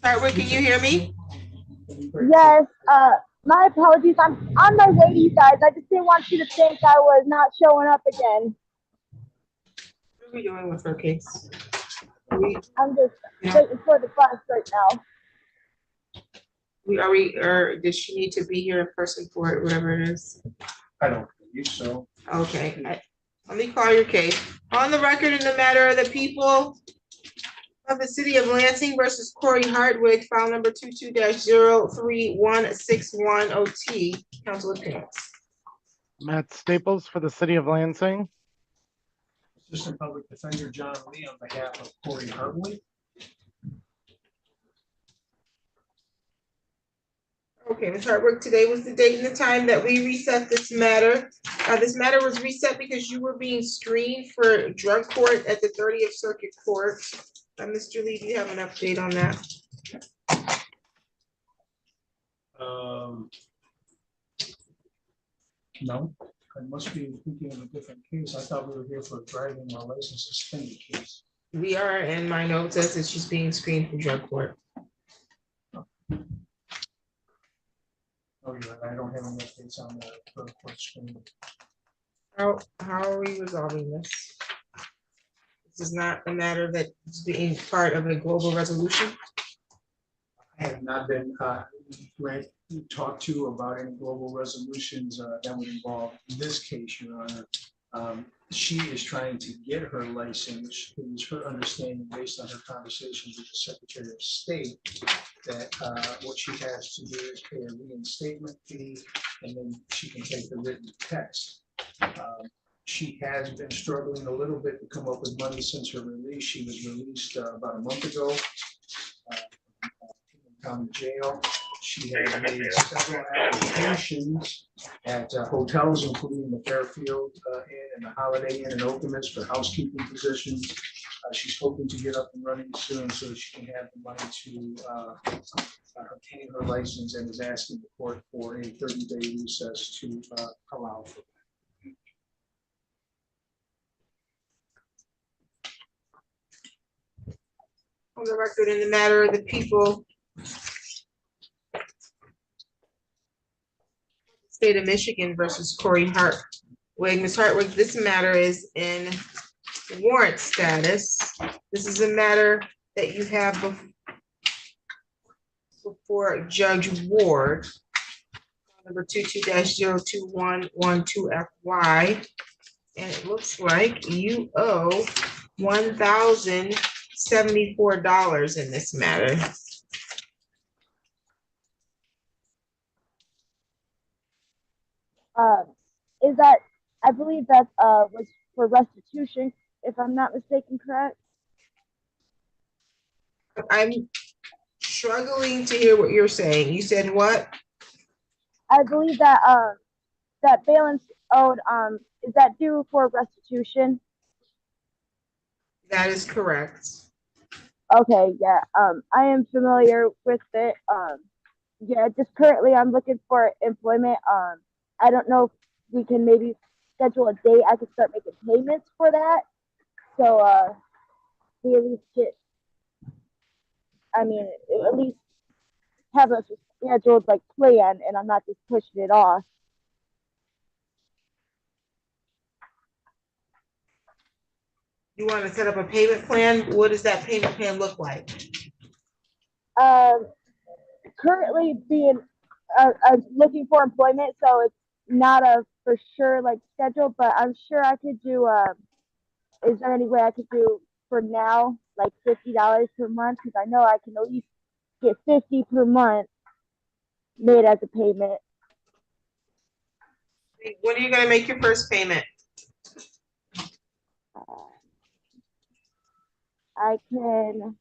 Hardwick, can you hear me? Yes, my apologies. I'm on my way to you guys. I just didn't want you to think I was not showing up again. What are we doing with her case? I'm just waiting for the bus right now. Or does she need to be here in person for it, whatever it is? I don't believe so. Okay, let me call your case. On the record in the matter of the people of the city of Lansing versus Corey Hardwick, file number 22-031610T, council appearance. Matt Staples for the city of Lansing. Assistant Public Defender John Lee on behalf of Corey Hardwick. Okay, Ms. Hardwick, today was the date and the time that we reset this matter. This matter was reset because you were being screened for drug court at the 30th Circuit Court. Mr. Lee, do you have an update on that? No, I must be thinking of a different case. I thought we were here for a driving while license suspended case. We are, and my note says that she's being screened for drug court. Oh, yeah, I don't have any updates on the court screen. How are we resolving this? This is not a matter that is being part of a global resolution. I have not been talked to about any global resolutions that would involve this case, Your Honor. She is trying to get her license. It was her understanding, based on her conversations with the Secretary of State, that what she has to do is pay a reinstatement fee, and then she can take the written test. She has been struggling a little bit to come up with money since her release. She was released about a month ago from county jail. She has made several applications at hotels, including the Fairfield Inn and the Holiday Inn in Okemos for housekeeping positions. She's hoping to get up and running soon so that she can have the money to obtain her license, and is asking the court for a 30-day recess to allow for that. On the record in the matter of the people, state of Michigan versus Corey Hardwick. Ms. Hardwick, this matter is in warrant status. This is a matter that you have before Judge Ward, number 22-02112FY, and it looks like you owe $1,074 in this matter. Is that, I believe that was for restitution, if I'm not mistaken, correct? I'm struggling to hear what you're saying. You said what? I believe that that balance owed, is that due for restitution? That is correct. Okay, yeah, I am familiar with it. Yeah, just currently I'm looking for employment. I don't know if we can maybe schedule a date I could start making payments for that. So we at least get, I mean, at least have a scheduled like plan, and I'm not just pushing it off. You want to set up a payment plan? What does that payment plan look like? Currently I'm looking for employment, so it's not a for sure like schedule, but I'm sure I could do, is there any way I could do for now, like $50 per month? Because I know I can at least get $50 per month made as a payment. When are you going to make your first payment? I can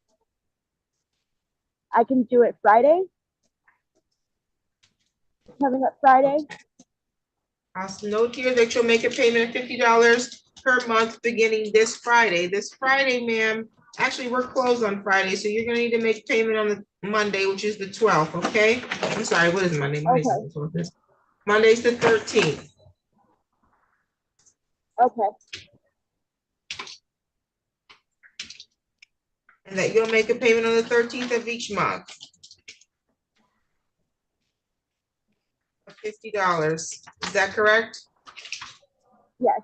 do it Friday. Coming up Friday. I'll note here that you'll make a payment of $50 per month beginning this Friday. This Friday, ma'am, actually we're closed on Friday, so you're gonna need to make payment on the Monday, which is the 12th, okay? I'm sorry, what is Monday? Monday's Okay. the 12th. Monday's the 13th. Okay. And that you'll make a payment on the 13th of each month. Of $50. Is that correct? Yes.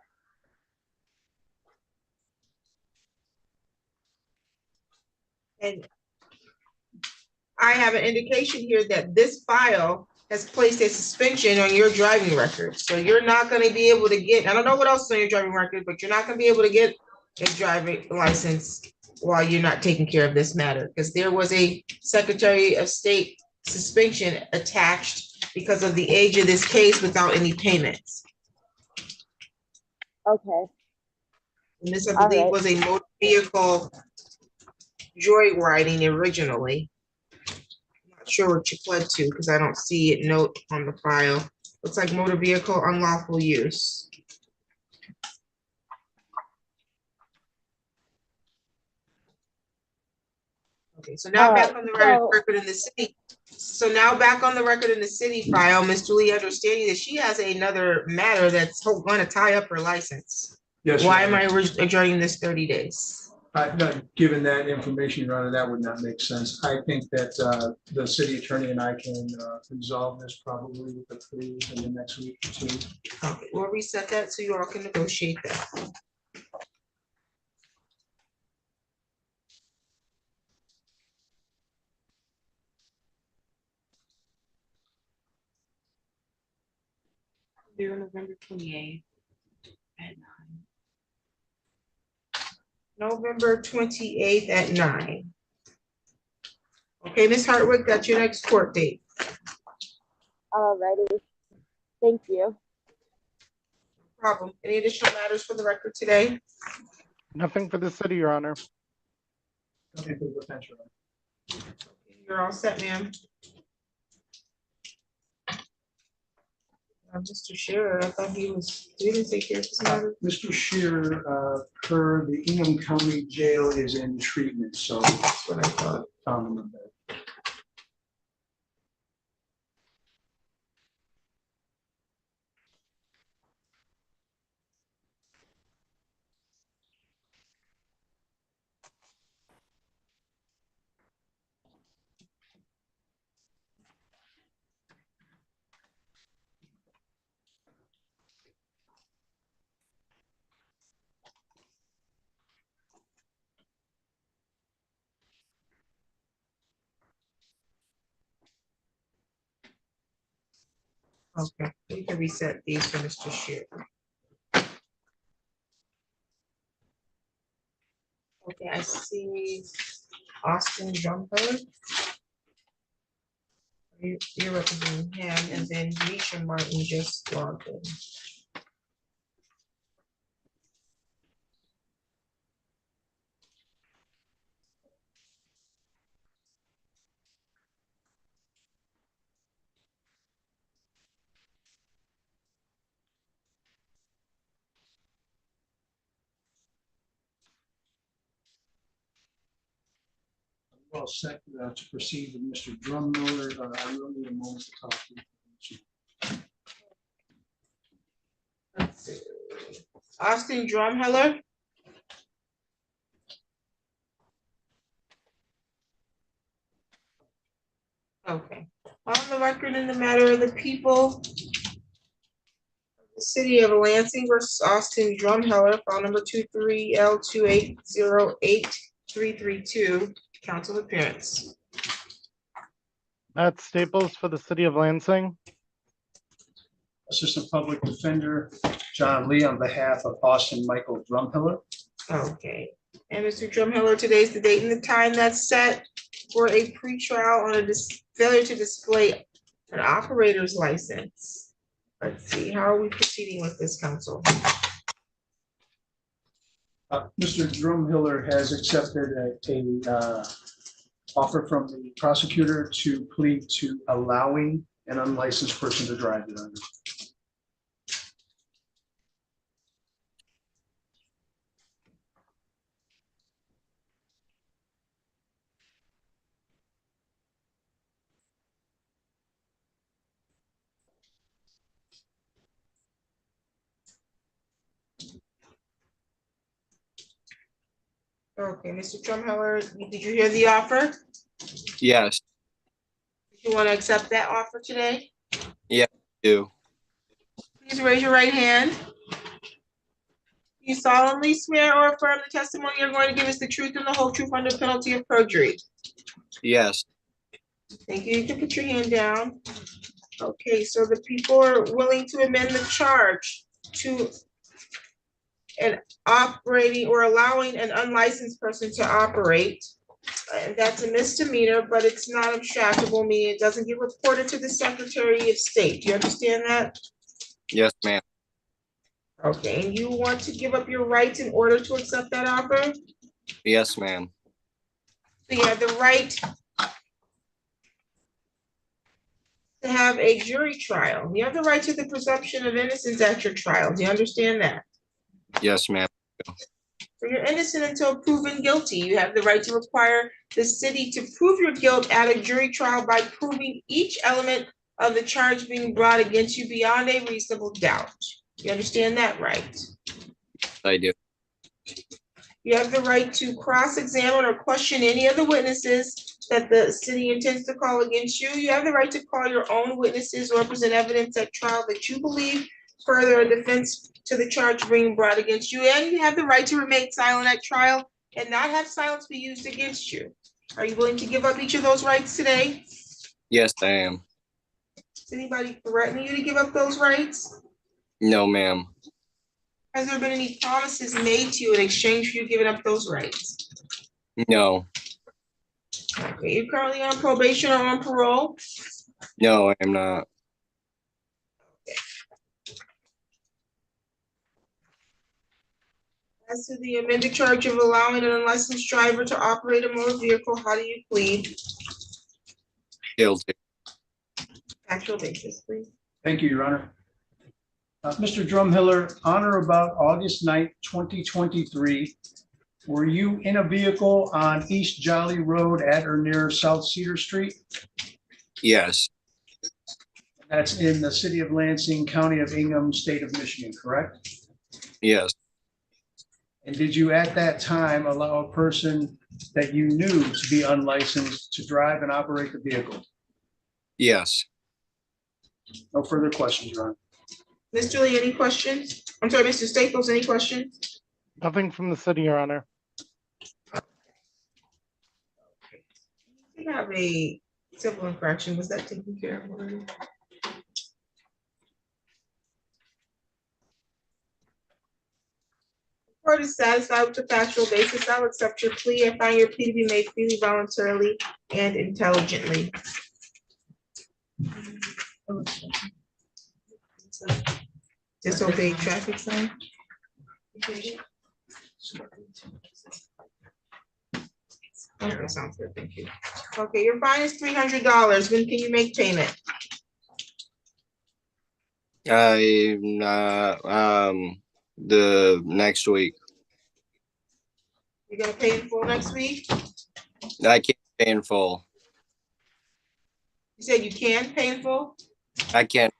And I have an indication here that this file has placed a suspension on your driving record. So you're not gonna be able to get, I don't know what else is on your driving record, but you're not gonna be able to get a driving license while you're not taking care of this matter, because there was a Secretary of State suspension attached because of the age of this case without any payments. Okay. And this, I believe, was a motor vehicle joyriding originally. I'm not sure what you pled to because I don't see it note on the file. Looks like motor vehicle unlawful use. Okay, so now back on the record in the city. So now back on the record in the city file, Ms. Julie, understanding that she has another matter that's going to tie up her license. Yes. Why am I adjourning this 30 days? Given that information, Your Honor, that would not make sense. I think that the city attorney and I can resolve this probably with the plea in the next week or two. Okay, we'll reset that so you all can negotiate that. Due November 28th at 9. November 28th at 9. Okay, Ms. Hartwick, that's your next court date. Alrighty. Thank you. No problem. Any additional matters for the record today? Nothing for the city, Your Honor. Nothing for the defense, Your Honor. You're all set, ma'am. Mr. Shearer, I thought he didn't take care of this matter. Mr. Shearer, per the Ingham County Jail is in treatment, so that's what I thought. Found him in bed. Okay, we can reset these for Mr. Shearer. Okay, I see Austin Jumper. You're representing him, and then Misha Martin just logged in. Well, set to proceed with Mr. Drummiller. I will need a moment to talk to you. Let's see. Austin Drumheller. Okay. On the record in the matter of the people, the city of Lansing versus Austin Drumheller, file number 23L2808332, council appearance. Matt Staples for the city of Lansing. Assistant Public Defender John Lee on behalf of Austin Michael Drumheller. Okay, and Mr. Drumheller, today's the date and the time that's set for a pretrial on a failure to display an operator's license. Let's see, how are we proceeding with this, council? Mr. Drumheller has accepted a offer from the prosecutor to plead to allowing an unlicensed person to drive it under. Okay, Mr. Drumheller, did you hear the offer? Yes. You want to accept that offer today? Yeah, I do. Please raise your right hand. You solemnly swear or affirm the testimony you're going to give us the truth and the whole truth under penalty of perjury. Yes. Thank you. You can put your hand down. Okay, so the people are willing to amend the charge to an operating or allowing an unlicensed person to operate. And that's a misdemeanor, but it's not abstractable, meaning it doesn't get reported to the Secretary of State. Do you understand that? Yes, ma'am. Okay, and you want to give up your rights in order to accept that offer? Yes, ma'am. So you have the right to have a jury trial. You have the right to the presumption of innocence at your trial. Do you understand that? Yes, ma'am. So you're innocent until proven guilty. You have the right to require the city to prove your guilt at a jury trial by proving each element of the charge being brought against you beyond a reasonable doubt. You understand that, right? I do. You have the right to cross-examine or question any of the witnesses that the city intends to call against you. You have the right to call your own witnesses or present evidence at trial that you believe further a defense to the charge being brought against you. And you have the right to remain silent at trial and not have silence be used against you. Are you willing to give up each of those rights today? Yes, I am. Is anybody threatening you to give up those rights? No, ma'am. Has there been any promises made to you in exchange for you giving up those rights? No. Okay, you're currently on probation or on parole? No, I am not. As to the amended charge of allowing an unlicensed driver to operate a motor vehicle, how do you plead? Guilty. Actual basis, please. Thank you, Your Honor. Mr. Drumheller, on or about August 9th, 2023, were you in a vehicle on East Jolly Road at or near South Cedar Street? Yes. That's in the city of Lansing, county of Ingham, state of Michigan, correct? Yes. And did you at that time allow a person that you knew to be unlicensed to drive and operate the vehicle? Yes. No further questions, Your Honor. Mr. Lee, any questions? I'm sorry, Mr. Staples, any questions? Nothing from the city, Your Honor. We have a civil infraction. Was that taken care of already? Court is satisfied with the factual basis. I'll accept your plea. I find your plea to be made freely, voluntarily, and intelligently. Disobey traffic sign. Okay, sounds good, thank you. Okay, your fine is $300. When can you make payment? I'm the next week. You're gonna pay in full next week? I can't pay in full. You said you can pay in full? I can't.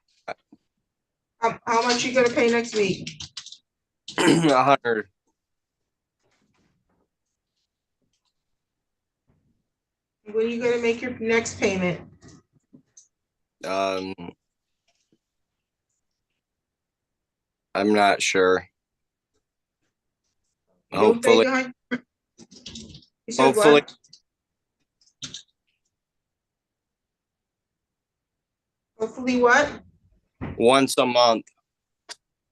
How much you gonna pay next week? 100. When are you gonna make your next payment? I'm not sure. Hopefully. You said Hopefully. what? Hopefully what? Once a month.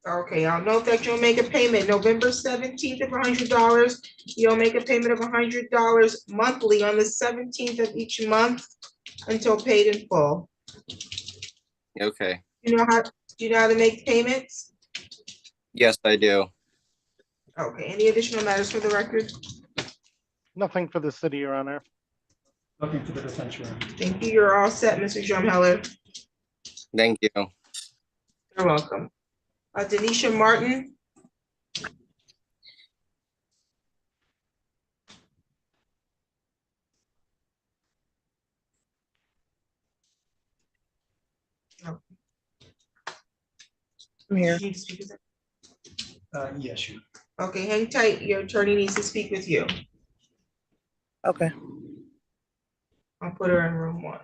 Okay, I'll note that you'll make a payment November 17th of $100. You'll make a payment of $100 monthly on the 17th of each month until paid in full. Okay. Do you know how to make payments? Yes, I do. Okay, any additional matters for the record? Nothing for the city, Your Honor. Nothing for the defense, Your Honor. Thank you. You're all set, Mr. Drumheller. Thank you. You're welcome. Denisha Martin. I'm here. You need to speak with her? Yes, you. Okay, hang tight. Your attorney needs to speak with you. Okay. I'll put her in room 1.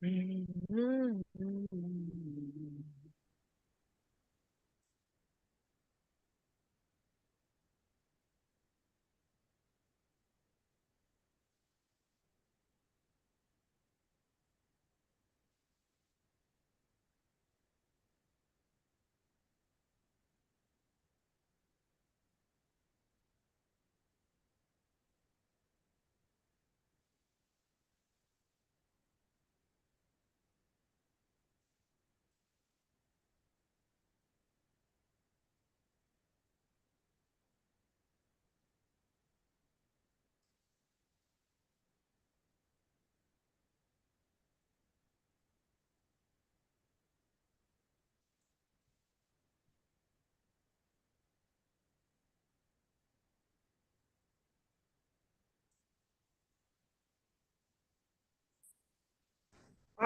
On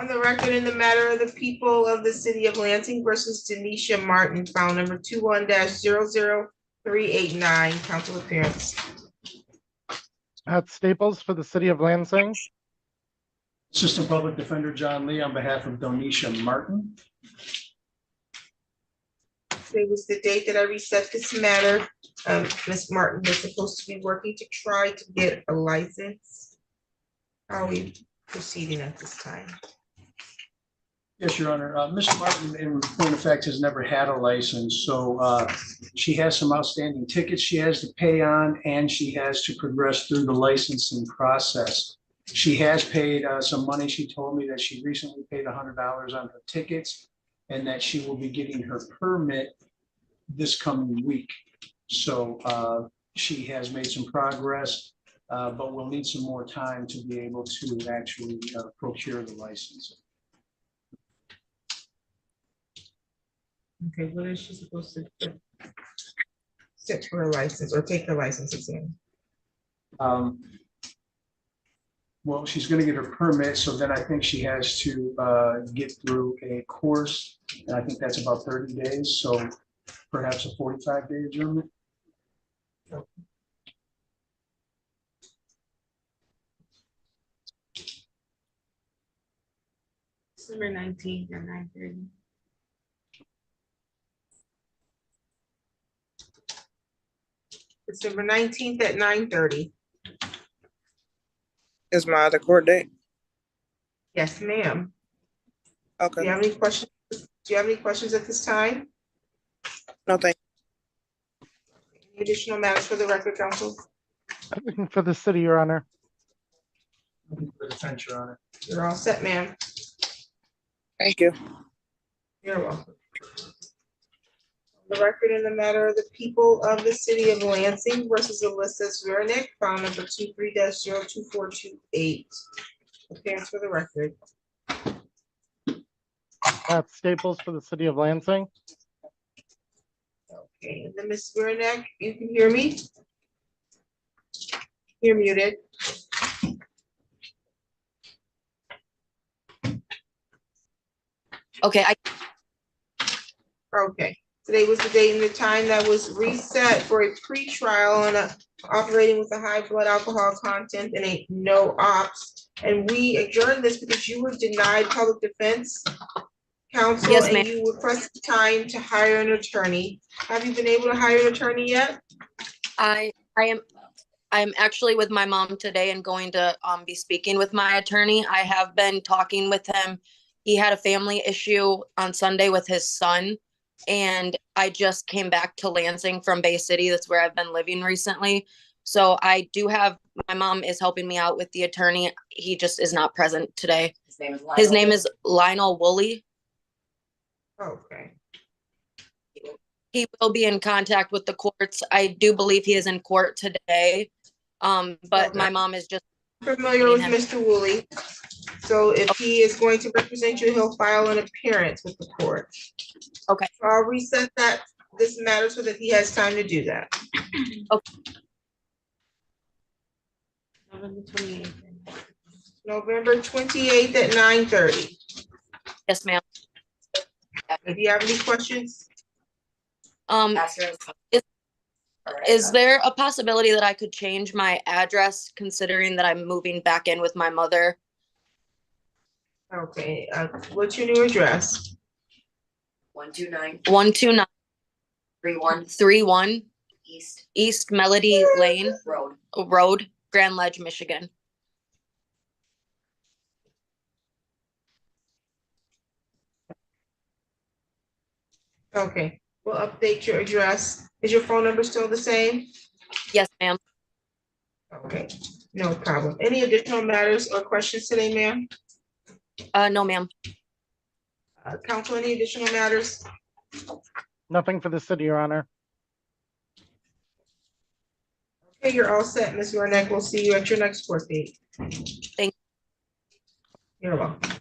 the record in the matter of the people of the city of Lansing versus Denisha Martin, file number 21-00389, council appearance. Pat Staples for the city of Lansing. Assistant Public Defender John Lee on behalf of Donisha Martin. Today was the date that I reset this matter. Ms. Martin was supposed to be working to try to get a license. How are we proceeding at this time? Yes, Your Honor. Ms. Martin, in point of fact, has never had a license, so she has some outstanding tickets she has to pay on, and she has to progress through the licensing process. She has paid some money. She told me that she recently paid $100 on her tickets, and that she will be getting her permit this coming week. So she has made some progress, but we'll need some more time to be able to actually procure the license. Okay, when is she supposed to sit for a license or take the license exam? Well, she's going to get her permit, so then I think she has to get through a course, and I think that's about 30 days, so perhaps a 45-day adjournment. December 19th at 9:30. December 19th at 9:30. Is my other court date? Yes, ma'am. Okay. Do you have any questions? Do you have any questions at this time? No, thank Any additional matters for the record, counsel? Looking for the city, Your Honor. For defense, Your Honor. You're all set, ma'am. Thank you. You're welcome. The record in the matter of the people of the city of Lansing versus Alyssa Zwernick, file number 23-02428. Appearance for the record. Pat Staples for the city of Lansing. Okay, and then Ms. Zwernick, you can hear me? You're muted. Okay, Okay, today was the date and the time that was reset for a pre-trial on operating with a high blood alcohol content and a no ops. And we adjourned this because you were denied public defense counsel. Yes, and ma'am. you requested time to hire an attorney. Have you been able to hire an attorney yet? I am actually with my mom today and going to be speaking with my attorney. I have been talking with him. He had a family issue on Sunday with his son, and I just came back to Lansing from Bay City. That's where I've been living recently. So I do have, my mom is helping me out with the attorney. He just is not present today. His name is Lionel Woolley. Okay. He will be in contact with the courts. I do believe he is in court today. But my mom is just Familiar with Mr. Woolley. So if he is going to represent you, he'll file an appearance with the court. Okay. So I'll reset this matter so that he has time to do that. Okay. November 28th at 9:30. Yes, ma'am. If you have any questions? Is there a possibility that I could change my address considering that I'm moving back in with my mother? Okay, what's your new address? 129 31 East Melody Lane Road, Grand Ledge, Michigan. Okay, we'll update your address. Is your phone number still the same? Yes, ma'am. Okay, no problem. Any additional matters or questions today, ma'am? No, ma'am. Council, any additional matters? Nothing for the city, Your Honor. Okay, you're all set, Ms. Warnick. We'll see you at your next court date. Thank you. You're welcome.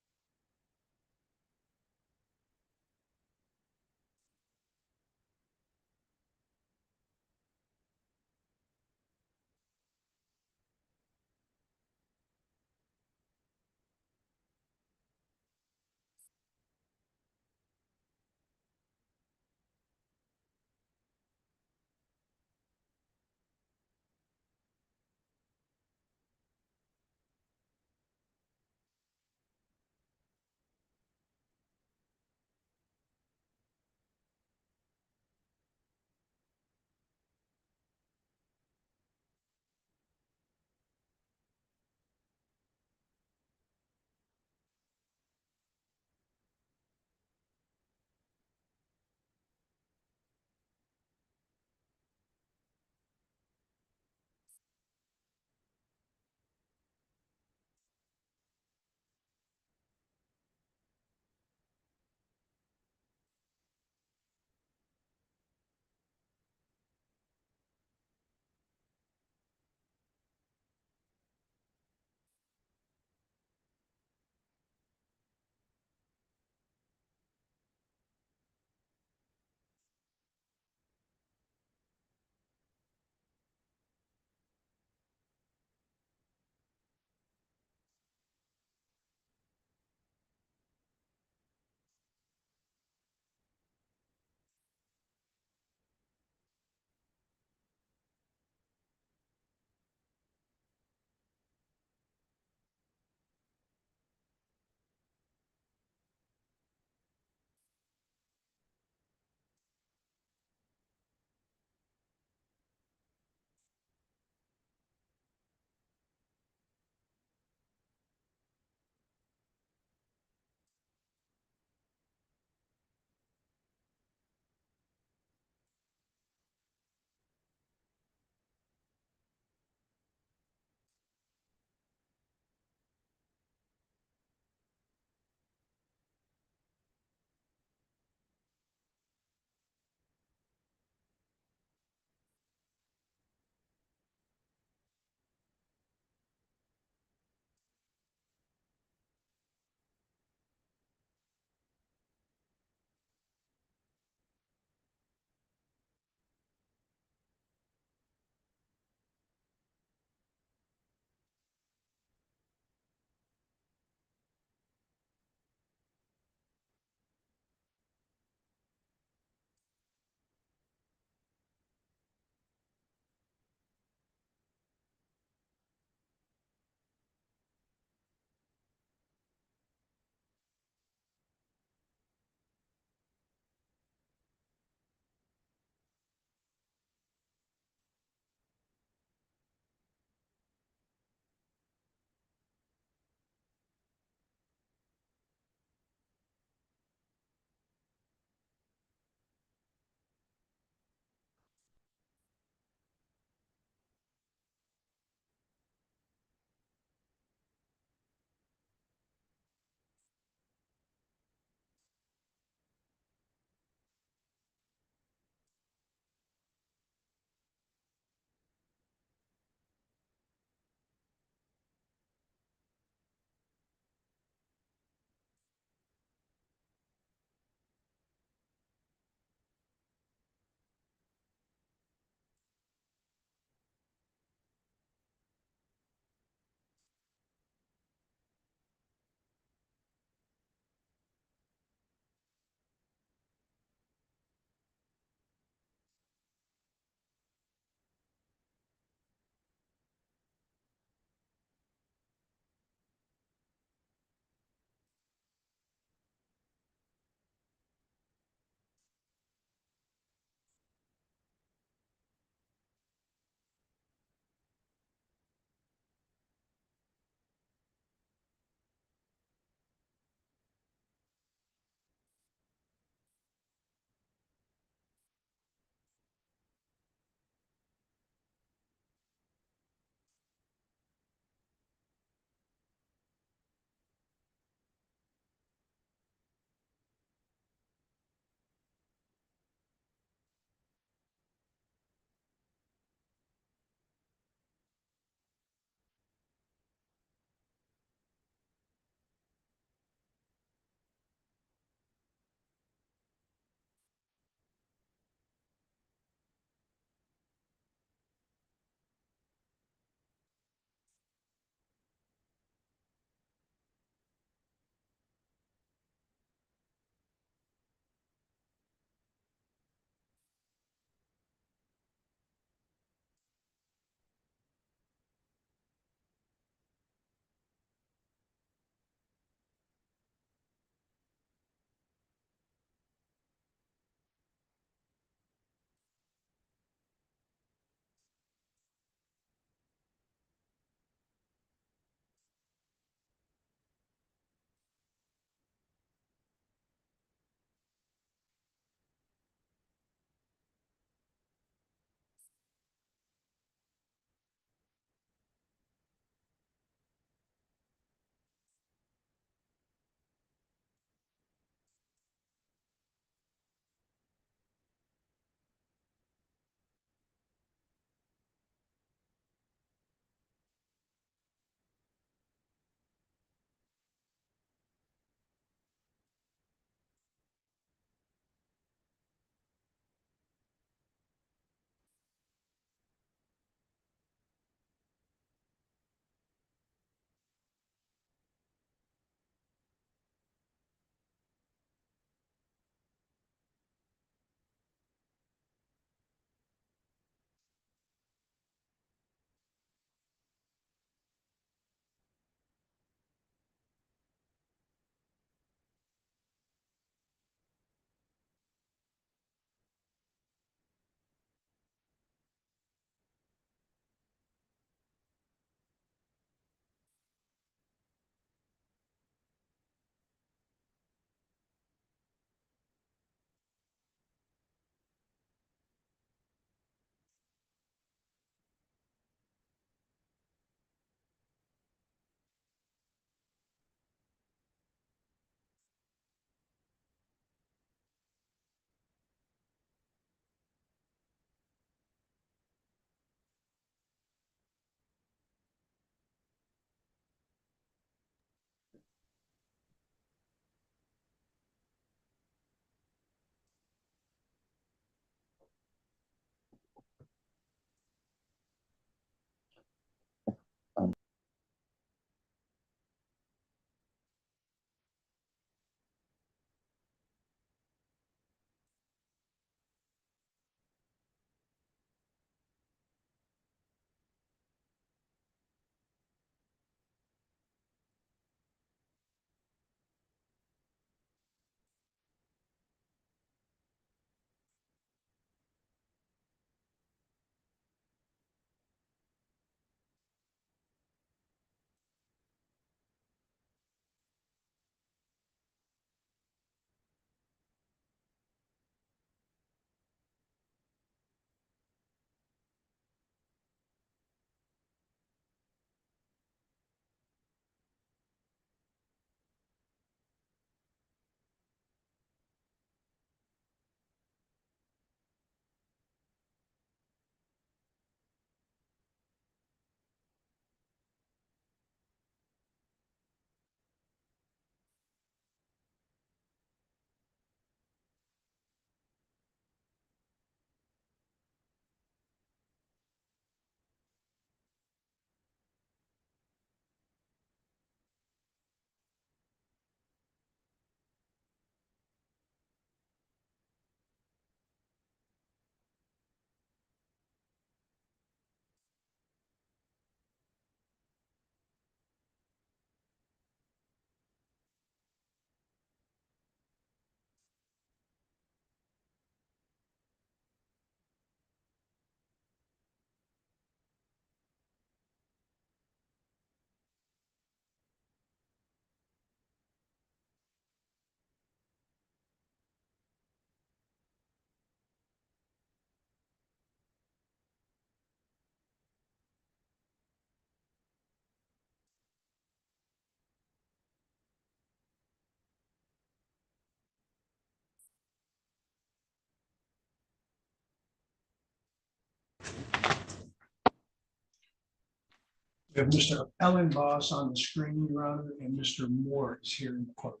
We have Mr. Ellen Boss on the screen, Your Honor, and Mr. Moore is here in court.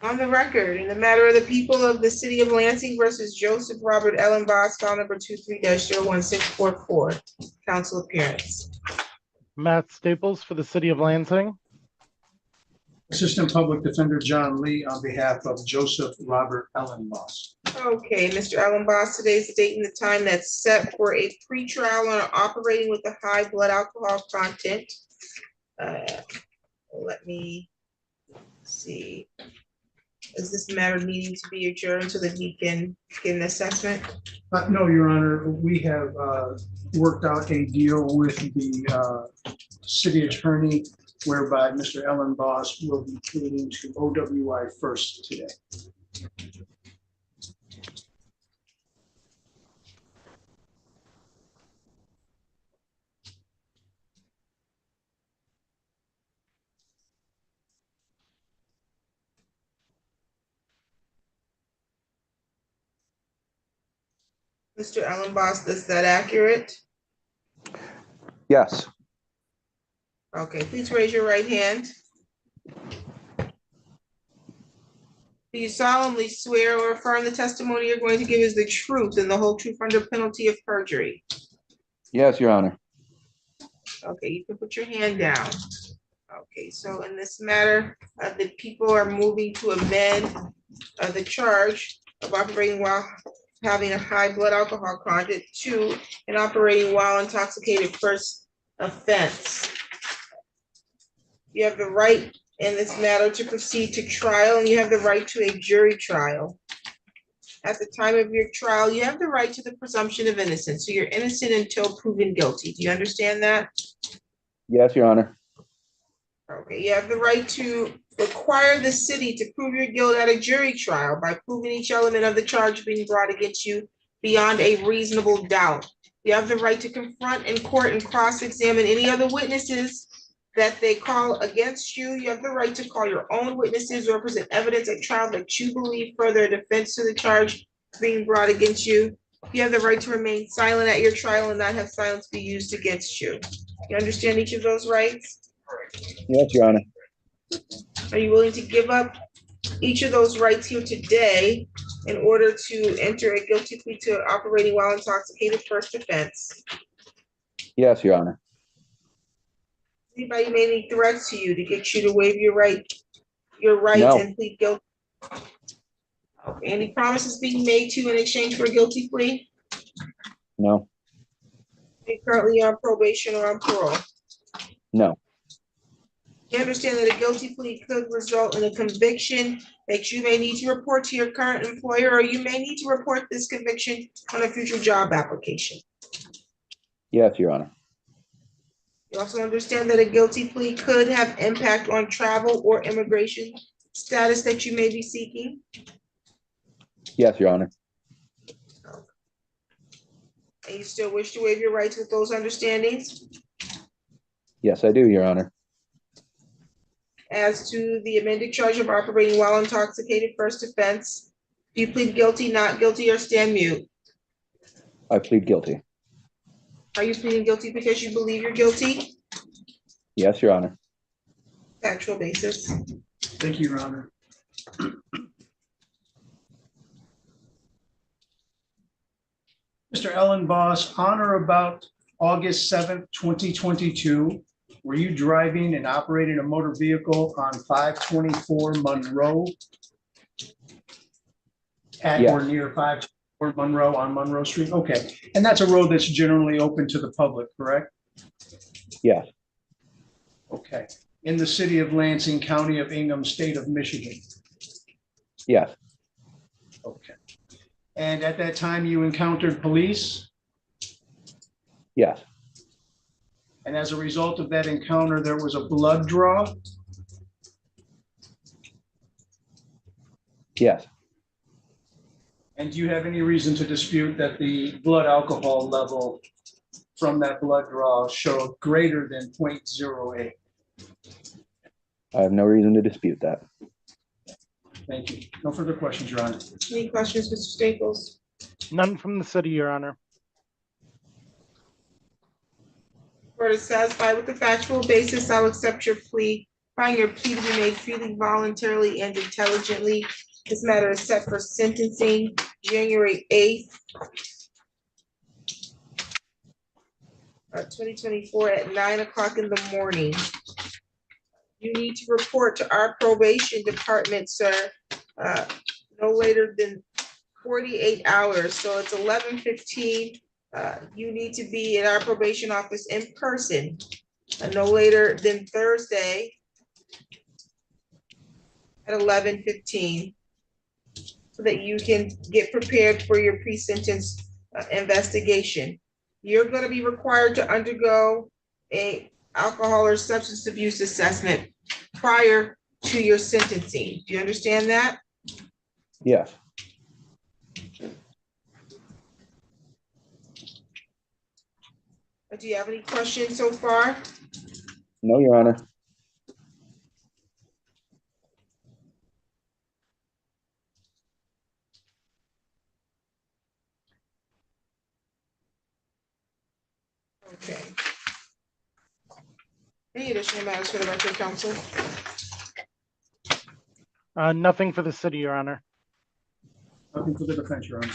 On the record, in the matter of the people of the city of Lansing versus Joseph Robert Ellen Boss, file number 23-01644, council appearance. Matt Staples for the city of Lansing. Assistant Public Defender John Lee on behalf of Joseph Robert Ellen Boss. Okay, Mr. Ellen Boss, today's the date and the time that's set for a pretrial on operating with a high blood alcohol content. Let me see. Is this matter needing to be adjourned so that we can get an assessment? No, Your Honor, we have worked out a deal with the city attorney whereby Mr. Ellen Boss will be pleading to OWI first today. Mr. Ellen Boss, is that accurate? Yes. Okay, please raise your right hand. Do you solemnly swear or affirm the testimony you're going to give is the truth and the whole truth under penalty of perjury? Yes, Your Honor. Okay, you can put your hand down. Okay, so in this matter, the people are moving to amend the charge of operating while having a high blood alcohol content to an operating while intoxicated first offense. You have the right in this matter to proceed to trial, and you have the right to a jury trial. At the time of your trial, you have the right to the presumption of innocence. So you're innocent until proven guilty. Do you understand that? Yes, Your Honor. Okay, you have the right to require the city to prove your guilt at a jury trial by proving each element of the charge being brought against you beyond a reasonable doubt. You have the right to confront in court and cross-examine any other witnesses that they call against you. You have the right to call your own witnesses or present evidence at trial that you believe further defense to the charge being brought against you. You have the right to remain silent at your trial and not have silence be used against you. You understand each of those rights? Yes, Your Honor. Are you willing to give up each of those rights here today in order to enter a guilty plea to operating while intoxicated first offense? Yes, Your Honor. Anybody made any threats to you to get you to waive your right No. and plead guilty? Okay, any promises being made to you in exchange for a guilty plea? No. Are you currently on probation or on parole? No. You understand that a guilty plea could result in a conviction that you may need to report to your current employer, or you may need to report this conviction on a future job application. Yes, Your Honor. You also understand that a guilty plea could have impact on travel or immigration status that you may be seeking. Yes, Your Honor. And you still wish to waive your rights with those understandings? Yes, I do, Your Honor. As to the amended charge of operating while intoxicated first offense, do you plead guilty, not guilty, or stand mute? I plead guilty. Are you pleading guilty because you believe you're guilty? Yes, Your Honor. Factual basis. Thank you, Your Honor. Mr. Ellen Boss, on or about August 7th, 2022, were you driving and operating a motor vehicle on 524 Monroe at Yes. or near 524 Monroe on Monroe Street? Okay, and that's a road that's generally open to the public, correct? Yes. Okay, in the city of Lansing, county of Ingham, state of Michigan. Yes. Okay. And at that time, you encountered police? Yes. And as a result of that encounter, there was a blood draw? Yes. And do you have any reason to dispute that the blood alcohol level from that blood draw showed greater than 0.08? I have no reason to dispute that. Thank you. No further questions, Your Honor. Any questions, Mr. Staples? None from the city, Your Honor. Court is satisfied with the factual basis. I'll accept your plea. Find your plea to be made freely, voluntarily, and intelligently. This matter is set for sentencing January 8th, 2024 at 9 o'clock in the morning. You need to report to our probation department, sir, no later than 48 hours. So it's 11:15. You need to be in our probation office in person, no later than Thursday at 11:15, so that you can get prepared for your pre-sentence investigation. You're going to be required to undergo a alcohol or substance abuse assessment prior to your sentencing. Do you understand that? Yes. Do you have any questions so far? No, Your Honor. Okay. Any additional matters for the record, counsel? Nothing for the city, Your Honor. Nothing for the defense, Your Honor.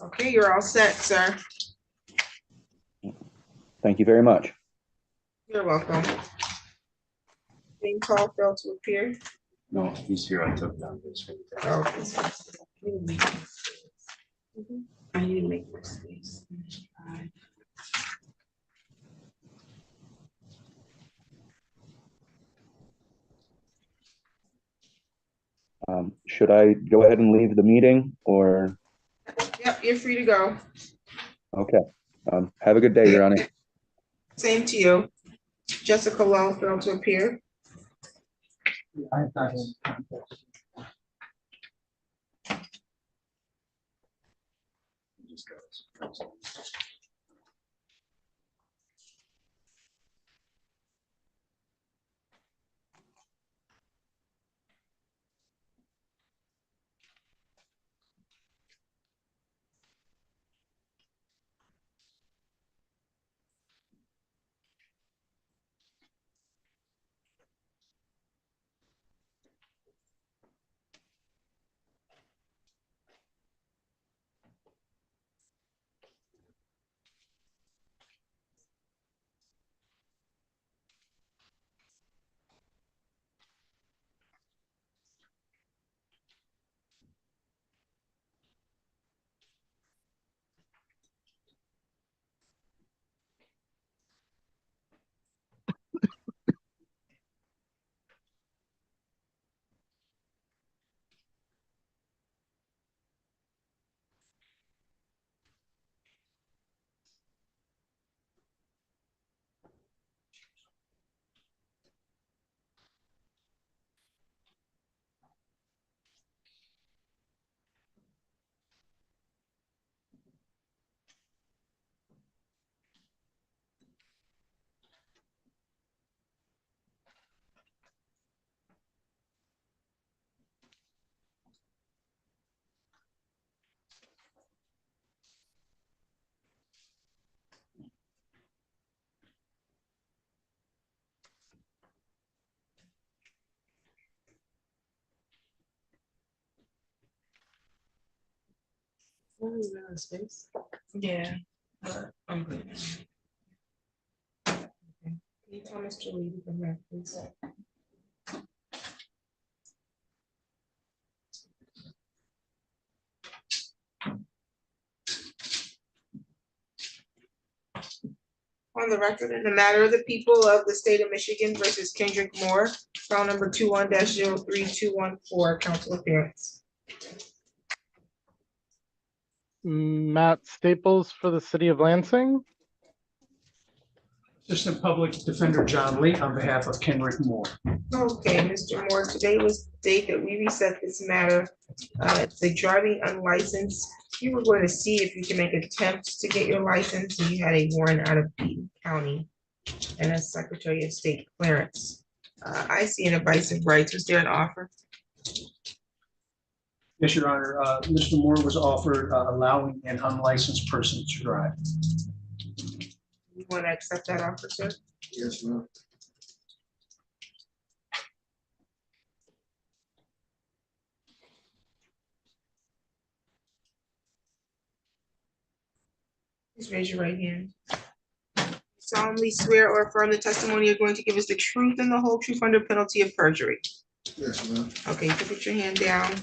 Okay, you're all set, sir. Thank you very much. You're welcome. Being called, failed to appear. No, he's here. I took down this. Oh, I need to make more space. Should I go ahead and leave the meeting or? Yep, you're free to go. Okay. Have a good day, Your Honor. Same to you. Jessica Long failed to appear. Space. Yeah. I'm good. Okay. Can you tell Mr. Lee to come back, please? On the record, in the matter of the people of the state of Michigan versus Kendrick Moore, file number 21-03214, council appearance. Matt Staples for the city of Lansing. Assistant Public Defender John Lee on behalf of Kenrick Moore. Okay, Mr. Moore, today was the date that we reset this matter. It's a driving unlicensed. You were going to see if you can make attempts to get your license, and you had a warrant out of Beaton County and a Secretary of State clearance. I see an advice of rights. Was there an offer? Yes, Your Honor. Mr. Moore was offered allowing an unlicensed person to drive. You want to accept that offer, sir? Yes, ma'am. Please raise your right hand. Solemnly swear or affirm the testimony you're going to give us the truth and the whole truth under penalty of perjury. Yes, ma'am. Okay, you can put your hand down.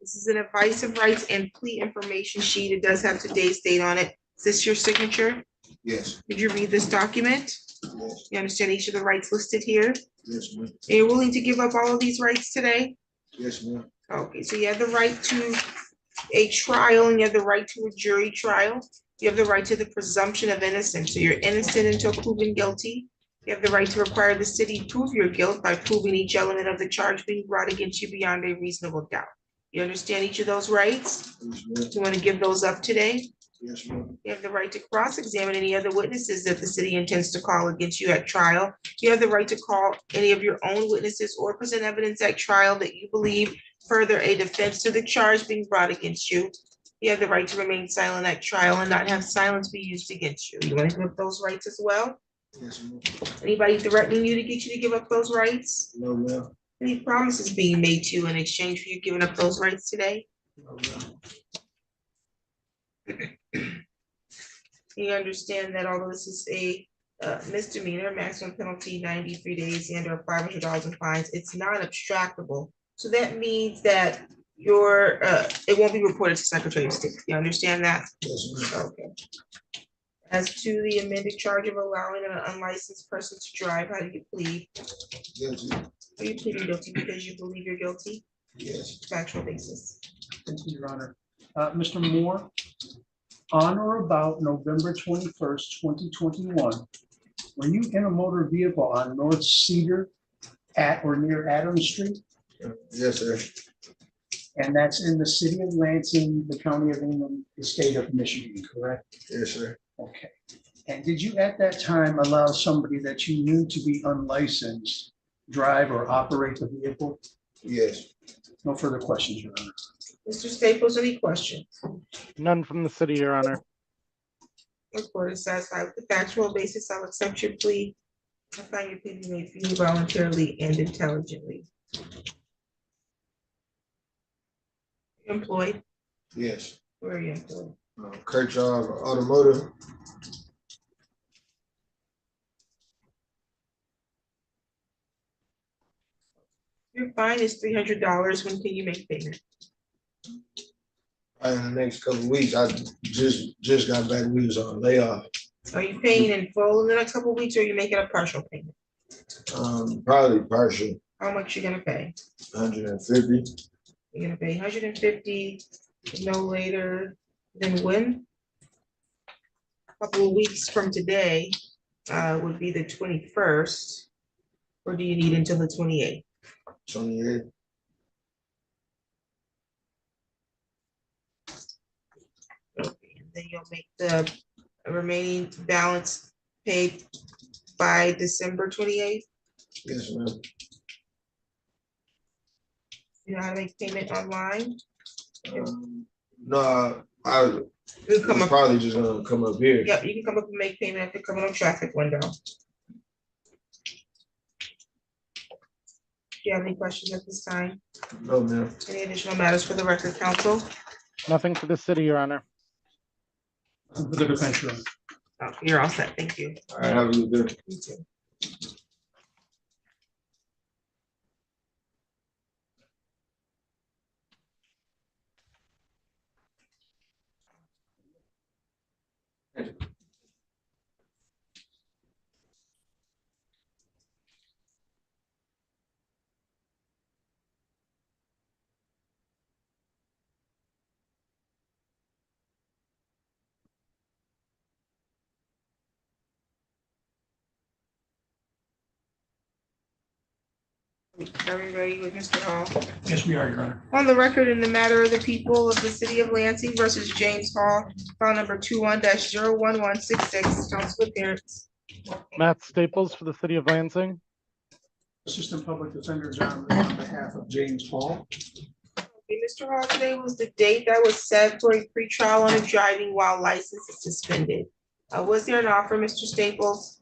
This is an advice of rights and plea information sheet. It does have today's date on it. Is this your signature? Yes. Did you read this document? Yes. You understand each of the rights listed here? Yes, ma'am. Are you willing to give up all of these rights today? Yes, ma'am. Okay, so you have the right to a trial and you have the right to a jury trial. You have the right to the presumption of innocence. So you're innocent until proven guilty. You have the right to require the city prove your guilt by proving each element of the charge being brought against you beyond a reasonable doubt. You understand each of those rights? Yes, Do ma'am. you want to give those up today? Yes, ma'am. You have the right to cross-examine any other witnesses that the city intends to call against you at trial. You have the right to call any of your own witnesses or present evidence at trial that you believe further a defense to the charge being brought against you. You have the right to remain silent at trial and not have silence be used against you. You want to give up those rights as well? Yes, ma'am. Anybody threatening you to get you to give up those rights? No, ma'am. Any promises being made to you in exchange for you giving up those rights today? No, ma'am. You understand that although this is a misdemeanor, maximum penalty 93 days and or $500 in fines, it's not abstractable. So that means that it won't be reported to Secretary of State. You understand that? Yes, ma'am. Okay. As to the amended charge of allowing an unlicensed person to drive, how do you plead? Guilty. Are you pleading guilty because you believe you're guilty? Yes. Factual basis. Thank you, Your Honor. Mr. Moore, on or about November 21st, 2021, were you in a motor vehicle on North Cedar at or near Adams Street? Yes, sir. And that's in the city of Lansing, the county of England, the state of Michigan, correct? Yes, sir. Okay. And did you at that time allow somebody that you knew to be unlicensed drive or operate the vehicle? Yes. No further questions, Your Honor. Mr. Staples, any questions? None from the city, Your Honor. The court is satisfied with the factual basis. I'll accept your plea. I find your plea to be made freely, voluntarily, and intelligently. Employed? Yes. Where are you employed? Kirchhoff Automotive. Your fine is $300. When can you make payment? In the next couple of weeks, I just got back. We was on layoff. Are you paying in full in the next couple of weeks, or are you making a partial payment? Probably partial. How much you gonna pay? 150. You're gonna pay 150 no later than when? A couple of weeks from today would be the 21st. Or do you need until the 28th? 28. Then you'll make the remaining balance paid by December 28th. Yes, ma'am. You know how to make payment online? No, I was probably just gonna come up here. Yep, you can come up and make payment at the criminal traffic window. Do you have any questions at this time? No, ma'am. Any additional matters for the record, counsel? Nothing for the city, Your Honor. For the defense, Your Honor. Oh, you're all set. Thank you. All right, have a good day. You too. Are we ready with Mr. Hall? Yes, we are, Your Honor. On the record in the matter of the people of the city of Lansing versus James Hall, file number 21-01166, counsel appearance. Matt Staples for the city of Lansing. Assistant Public Defender John Lee on behalf of James Hall. Okay, Mr. Hall, today was the date that was set for a pretrial on a driving while license is suspended. Was there an offer, Mr. Staples?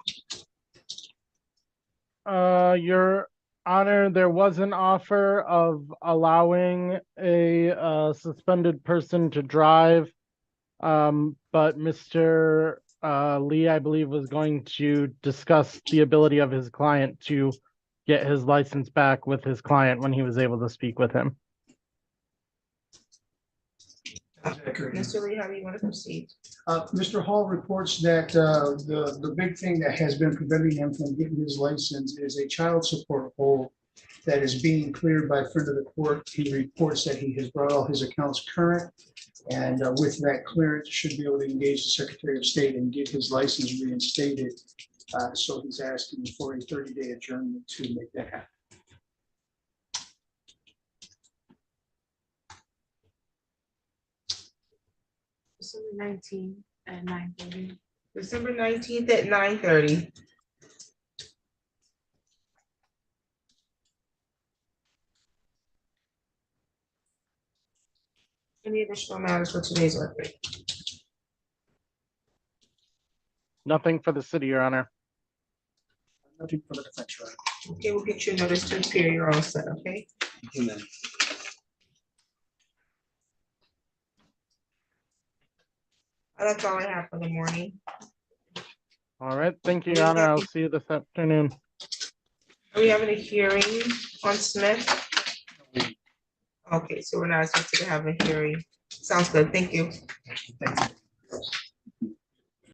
Your Honor, there was an offer of allowing a suspended person to drive. But Mr. Lee, I believe, was going to discuss the ability of his client to get his license back with his client when he was able to speak with him. Mr. Lee, how do you want to proceed? Mr. Hall reports that the big thing that has been preventing him from getting his license is a child support hold that is being cleared by a friend of the court. He reports that he has brought all his accounts current, and with that clearance, should be able to engage the Secretary of State and get his license reinstated. So he's asking for a 30-day adjournment to make that happen. December 19th at 9:30. December 19th at 9:30. Any additional matters for today's record? Nothing for the city, Your Honor. Nothing for the defense, right? Okay, we'll get you a notice to appear. You're all set, okay? Amen. That's all I have for the morning. All right, thank you, Your Honor. I'll see you this afternoon. Are we having a hearing on Smith? Okay, so we're not expected to have a hearing. Sounds good. Thank you. Thank you.